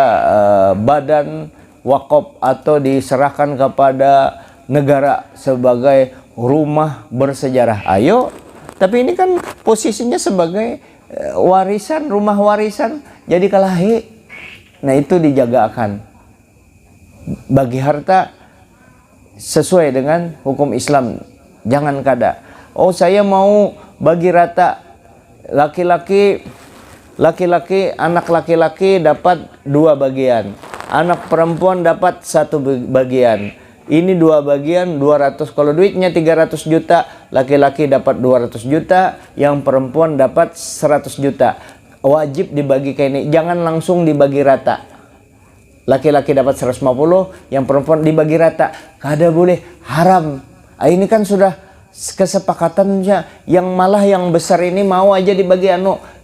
badan wakaf atau diserahkan kepada negara sebagai rumah bersejarah. Ayo, tapi ini kan posisinya sebagai warisan, rumah warisan, jadi kalahi. Nah itu dijagakan. Bagi harta sesuai dengan hukum Islam, jangan kada. Oh saya mau bagi rata, laki-laki anak laki-laki dapat 2 bagian, anak perempuan dapat 1 bagian. Ini 2 bagian 200, kalau duitnya 300 juta, laki-laki dapat 200 juta, yang perempuan dapat 100 juta. Wajib dibagi kayak ini, jangan langsung dibagi rata. Laki-laki dapat 150, yang perempuan dibagi rata. Kada boleh, haram. Ini kan sudah kesepakatannya, yang malah yang besar ini mau aja dibagi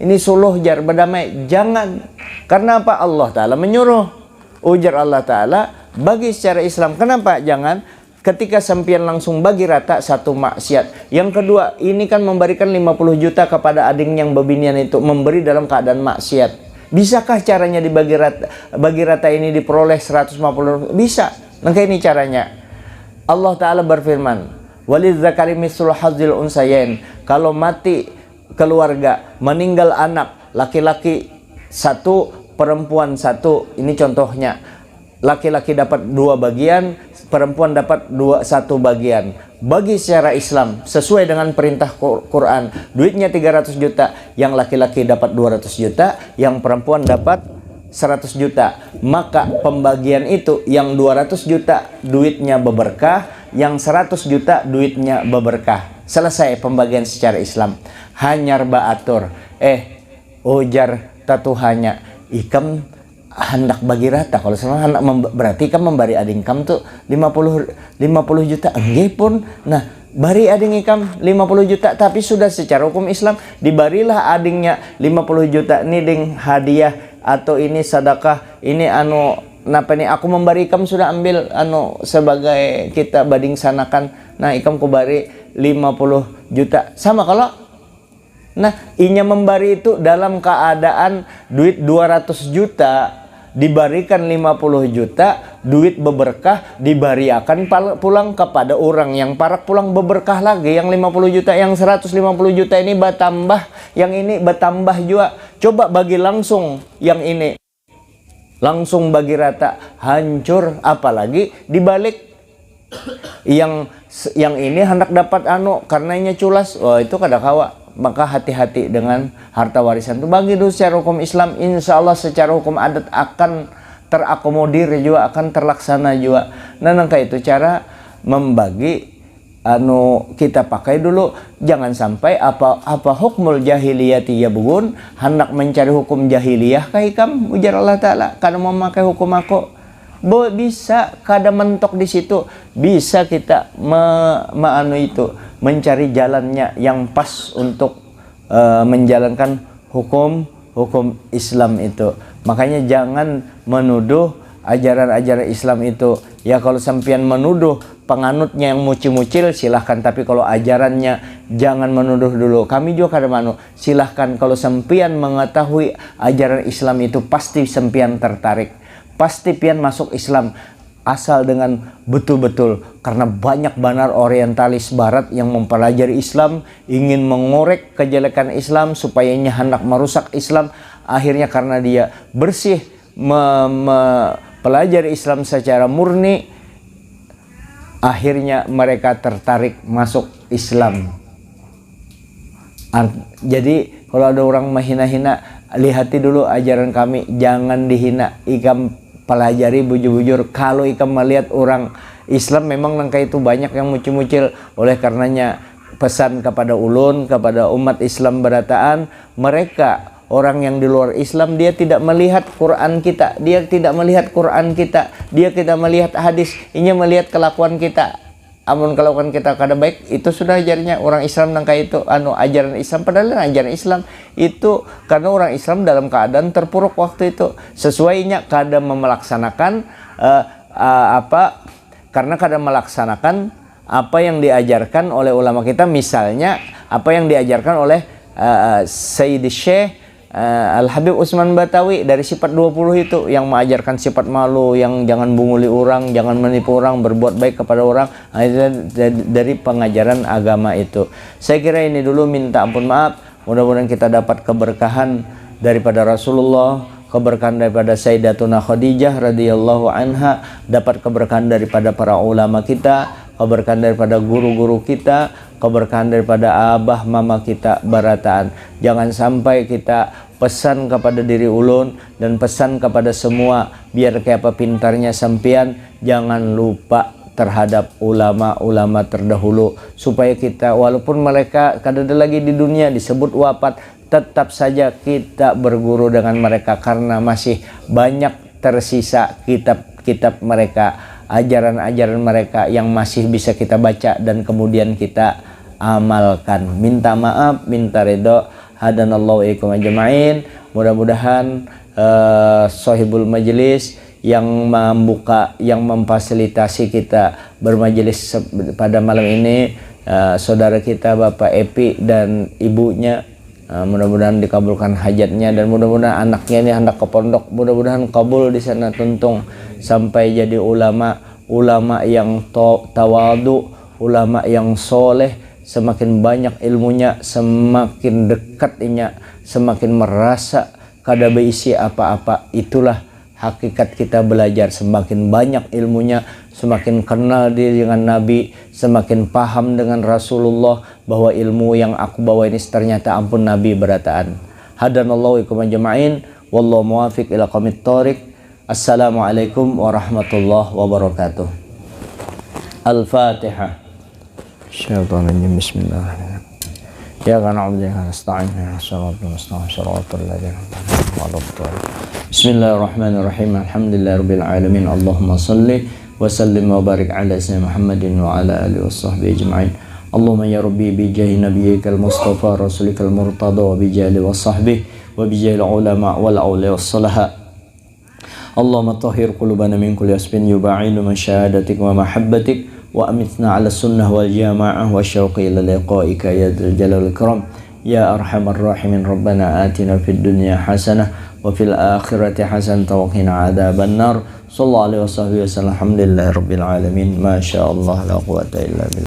ini suluh jar berdamai. Jangan. Karena apa? Allah Ta'ala menyuruh. Ujar Allah Ta'ala bagi secara Islam. Kenapa jangan? Ketika sempian langsung bagi rata, satu maksiat. Yang kedua, ini kan memberikan 50 juta kepada ading yang bebinian itu, memberi dalam keadaan maksiat. Bisakah caranya dibagi rata, bagi rata ini diperoleh 150? Bisa. Maka ini caranya. Allah Ta'ala berfirman, walidzakari mislu hazzil unsayain. Kalau mati keluarga, meninggal anak, laki-laki 1, perempuan 1, ini contohnya. Laki-laki dapat 2 bagian, perempuan dapat 1 bagian. Bagi secara Islam sesuai dengan perintah Quran, duitnya 300 juta, yang laki-laki dapat 200 juta, yang perempuan dapat 100 juta. Maka pembagian itu, yang 200 juta duitnya berberkah, yang 100 juta duitnya berberkah. Selesai pembagian secara Islam. Hanyar baatur, ujar tatuhanya, ikam hendak bagi rata. Kalau sama hendak berarti kan memberi ading kam tuh 50 juta enggak pun. Nah, bari ading ikam 50 juta, tapi sudah secara hukum Islam dibarilah adingnya 50 juta ini ding hadiah atau ini sedekah, ini napa nih aku memberi ikam sudah ambil sebagai kita bading sanakan. Nah, ikam ku bari 50 juta. Sama kalau inya memberi itu dalam keadaan duit 200 juta diberikan 50 juta, duit berberkah dibariakan pulang kepada orang yang parak pulang berberkah lagi, yang 50 juta, yang 150 juta ini bertambah, yang ini bertambah juga. Coba bagi langsung yang ini, langsung bagi rata, hancur. Apalagi dibalik yang ini hendak dapat karenanya culas, itu kada kawa. Maka hati-hati dengan harta warisan itu. Bagi dulu secara hukum Islam, insya Allah secara hukum adat akan terakomodir juga, akan terlaksana juga. Nah, itu cara membagi kita pakai dulu. Jangan sampai apa hukmul jahiliyati yabghun, hendak mencari hukum jahiliyah kahikam, ujar Allah Ta'ala, karena mau memakai hukum aku. Bisa kada mentok di situ, bisa kita mencari jalannya yang pas untuk menjalankan hukum Islam itu. Makanya jangan menuduh ajaran-ajaran Islam itu. Ya kalau sampian menuduh penganutnya yang mucil-mucil silahkan, tapi kalau ajarannya jangan menuduh dulu. Kami juga kada manu. Silahkan kalau sampian mengetahui ajaran Islam itu, pasti sampian tertarik. Pasti pian masuk Islam, asal dengan betul-betul. Karena banyak benar orientalis barat yang mempelajari Islam, ingin mengorek kejelekan Islam supayanya hendak merusak Islam. Akhirnya karena dia bersih mempelajari Islam secara murni, akhirnya mereka tertarik masuk Islam. Jadi kalau ada orang menghina-hina, lihati dulu ajaran kami, jangan dihina. Ikam pelajari bujur-bujur. Kalau ikam melihat orang Islam memang nangka itu banyak yang mucil-mucil, oleh karenanya pesan kepada ulun, kepada umat Islam berataan, mereka orang yang di luar Islam, dia tidak melihat Quran kita, dia tidak melihat Quran kita, dia tidak melihat hadis, ini melihat kelakuan kita. Amun kelakuan kita kada baik, itu sudah ajarnya orang Islam nang kayak itu ajaran Islam, padahal ajaran Islam itu karena orang Islam dalam keadaan terpuruk waktu itu, sesuainya kada melaksanakan karena kada melaksanakan apa yang diajarkan oleh ulama kita, misalnya apa yang diajarkan oleh Sayyid Syekh Al-Habib Utsman Batawi dari sifat 20 itu, yang mengajarkan sifat malu, yang jangan bunguli orang, jangan menipu orang, berbuat baik kepada orang, dari pengajaran agama itu. Saya kira ini dulu, minta ampun maaf, mudah-mudahan kita dapat keberkahan daripada Rasulullah, keberkahan daripada Sayyidatuna Khadijah radhiyallahu anha, dapat keberkahan daripada para ulama kita, keberkahan daripada guru-guru kita, keberkahan daripada abah mama kita barataan. Jangan sampai kita pesan kepada diri ulun dan pesan kepada semua, biar kayak apa pintarnya sampean, jangan lupa terhadap ulama-ulama terdahulu, supaya kita walaupun mereka kada ada lagi di dunia, disebut wafat, tetap saja kita berguru dengan mereka, karena masih banyak tersisa kitab-kitab mereka, ajaran-ajaran mereka yang masih bisa kita baca dan kemudian kita amalkan. Minta maaf, minta ridho. Hadanallahu ikum ajma'in. Mudah-mudahan sahibul majlis yang membuka, yang memfasilitasi kita bermajelis pada malam ini, saudara kita Bapak Epi dan ibunya, mudah-mudahan dikabulkan hajatnya, dan mudah-mudahan anaknya ini anak ke pondok, mudah-mudahan kabul di sana tuntung sampai jadi ulama yang tawadu, ulama yang soleh. Semakin banyak ilmunya, semakin dekat inya, semakin merasa kada berisi apa-apa. Itulah hakikat kita belajar. Semakin banyak ilmunya, semakin kenal diri dengan Nabi, semakin paham dengan Rasulullah, bahwa ilmu yang aku bawa ini ternyata ampun Nabi berataan. Hadanallahu ikum ajma'in, wallahu muwafiq ila qomit thoriq. Assalamualaikum warahmatullahi wabarakatuh. Al-Fatihah. Syaitanirrajim. Bismillahirrahmanirrahim. Ya kana abdi kana nasta'in salatu mustaqim salatul ladzina Bismillahirrahmanirrahim. Alhamdulillahirabbil alamin. Allahumma shalli wa sallim wa barik ala sayyidina Muhammadin wa ala alihi washabbihi ajma'in. Allahumma ya rabbi bi jahi nabiyyikal mustafa rasulikal murtada wa bi jali washabbihi wa bi jali ulama wal awliya was salaha. Allahumma tahhir qulubana min kulli asbin yuba'inu min syahadatik wa mahabbatik wa amitna ala sunnah wal jamaah wa syauqi ila liqa'ika ya dzal jalal ikram ya arhamar rahimin. Rabbana atina fid dunya hasanah wa fil akhirati hasanah wa qina adzaban nar. Sallallahu alaihi wasallam. Alhamdulillahirabbil alamin. Masyaallah la quwwata illa billah.